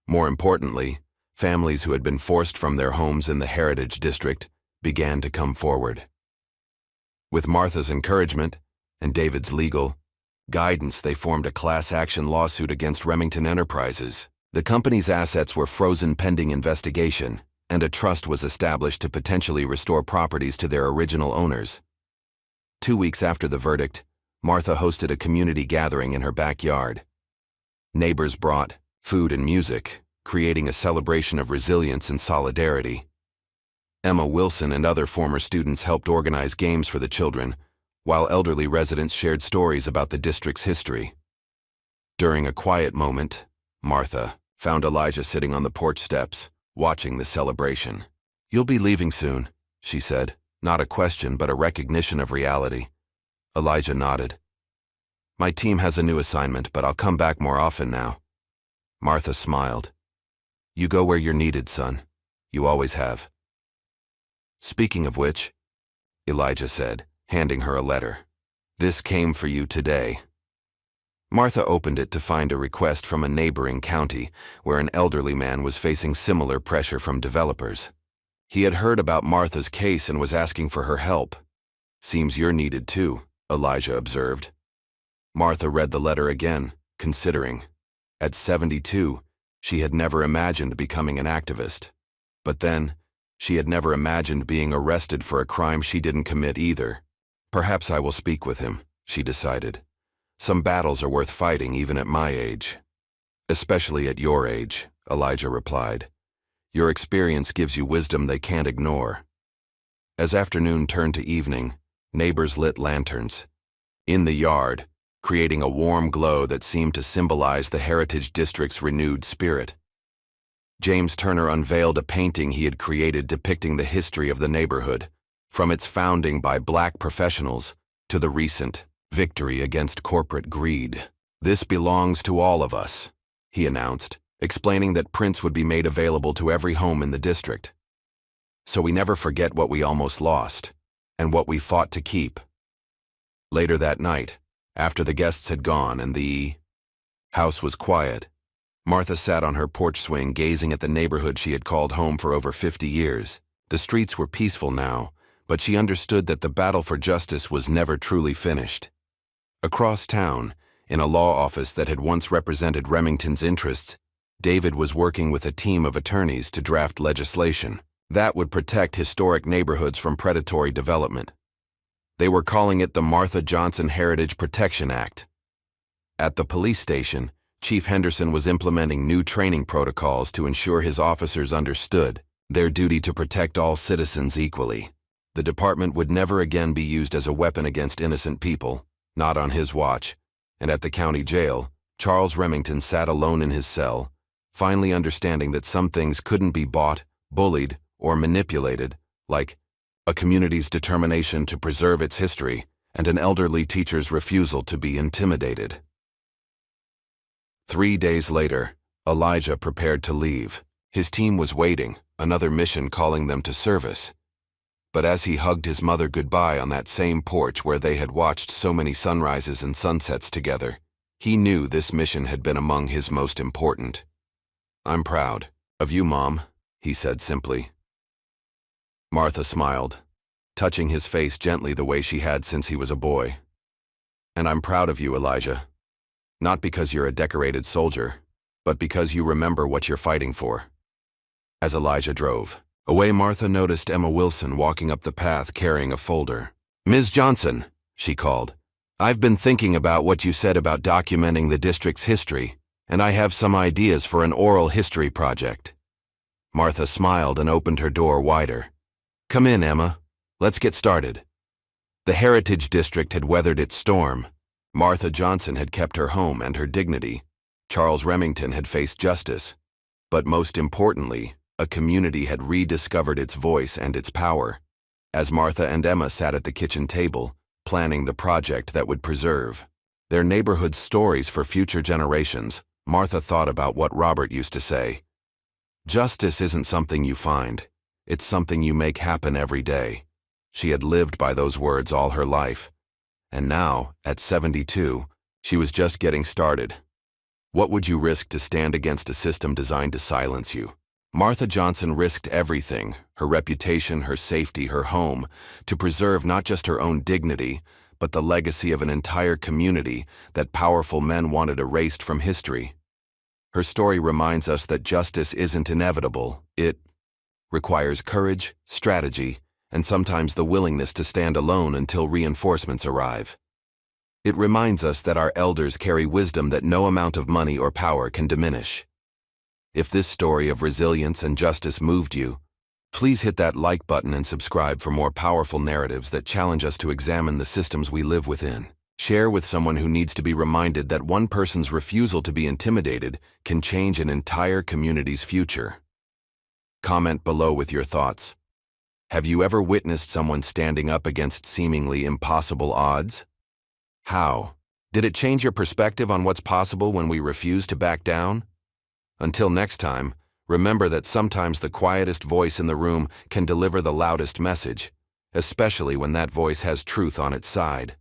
More importantly, families who had been forced from their homes in the Heritage District began to come forward. With Martha's encouragement and David's legal guidance, they formed a class-action lawsuit against Remington Enterprises. The company's assets were frozen pending investigation, and a trust was established to potentially restore properties to their original owners. 2 weeks after the verdict, Martha hosted a community gathering in her backyard. Neighbors brought food and music, creating a celebration of resilience and solidarity. Emma Wilson and other former students helped organize games for the children, while elderly residents shared stories about the district's history. During a quiet moment, Martha found Elijah sitting on the porch steps, watching the celebration. "You'll be leaving soon," she said, not a question but a recognition of reality. Elijah nodded. "My team has a new assignment, but I'll come back more often now." Martha smiled. "You go where you're needed, son. You always have." "Speaking of which," Elijah said, handing her a letter, "this came for you today." Martha opened it to find a request from a neighboring county where an elderly man was facing similar pressure from developers. He had heard about Martha's case and was asking for her help. "Seems you're needed too," Elijah observed. Martha read the letter again, considering. At 72, she had never imagined becoming an activist. But then, she had never imagined being arrested for a crime she didn't commit either. "Perhaps I will speak with him," she decided. "Some battles are worth fighting even at my age." "Especially at your age," Elijah replied. "Your experience gives you wisdom they can't ignore." As afternoon turned to evening, neighbors lit lanterns in the yard, creating a warm glow that seemed to symbolize the Heritage District's renewed spirit. James Turner unveiled a painting he had created depicting the history of the neighborhood, from its founding by Black professionals to the recent victory against corporate greed. "This belongs to all of us," he announced, explaining that prints would be made available to every home in the district. "So we never forget what we almost lost, and what we fought to keep." Later that night, after the guests had gone and the house was quiet, Martha sat on her porch swing gazing at the neighborhood she had called home for over 50 years. The streets were peaceful now, but she understood that the battle for justice was never truly finished. Across town, in a law office that had once represented Remington's interests, David was working with a team of attorneys to draft legislation that would protect historic neighborhoods from predatory development. They were calling it the Martha Johnson Heritage Protection Act. At the police station, Chief Henderson was implementing new training protocols to ensure his officers understood their duty to protect all citizens equally. The department would never again be used as a weapon against innocent people, not on his watch. And at the county jail, Charles Remington sat alone in his cell, finally understanding that some things couldn't be bought, bullied, or manipulated, like a community's determination to preserve its history and an elderly teacher's refusal to be intimidated. 3 days later, Elijah prepared to leave. His team was waiting, another mission calling them to service. But as he hugged his mother goodbye on that same porch where they had watched so many sunrises and sunsets together, he knew this mission had been among his most important. "I'm proud of you, Mom," he said simply. Martha smiled, touching his face gently the way she had since he was a boy. "And I'm proud of you, Elijah. Not because you're a decorated soldier, but because you remember what you're fighting for." As Elijah drove away, Martha noticed Emma Wilson walking up the path carrying a folder. "Ms. Johnson," she called, "I've been thinking about what you said about documenting the district's history, and I have some ideas for an oral history project." Martha smiled and opened her door wider. "Come in, Emma. Let's get started." The Heritage District had weathered its storm. Martha Johnson had kept her home and her dignity. Charles Remington had faced justice. But most importantly, a community had rediscovered its voice and its power. As Martha and Emma sat at the kitchen table, planning the project that would preserve their neighborhood's stories for future generations, Martha thought about what Robert used to say. "Justice isn't something you find. It's something you make happen every day." She had lived by those words all her life. And now, at 72, she was just getting started. What would you risk to stand against a system designed to silence you? Martha Johnson risked everything, her reputation, her safety, her home, to preserve not just her own dignity, but the legacy of an entire community that powerful men wanted erased from history. Her story reminds us that justice isn't inevitable. It requires courage, strategy, and sometimes the willingness to stand alone until reinforcements arrive. It reminds us that our elders carry wisdom that no amount of money or power can diminish. If this story of resilience and justice moved you, please hit that like button and subscribe for more powerful narratives that challenge us to examine the systems we live within. Share with someone who needs to be reminded that one person's refusal to be intimidated can change an entire community's future. Comment below with your thoughts. Have you ever witnessed someone standing up against seemingly impossible odds? How? Did it change your perspective on what's possible when we refuse to back down? Until next time, remember that sometimes the quietest voice in the room can deliver the loudest message, especially when that voice has truth on its side.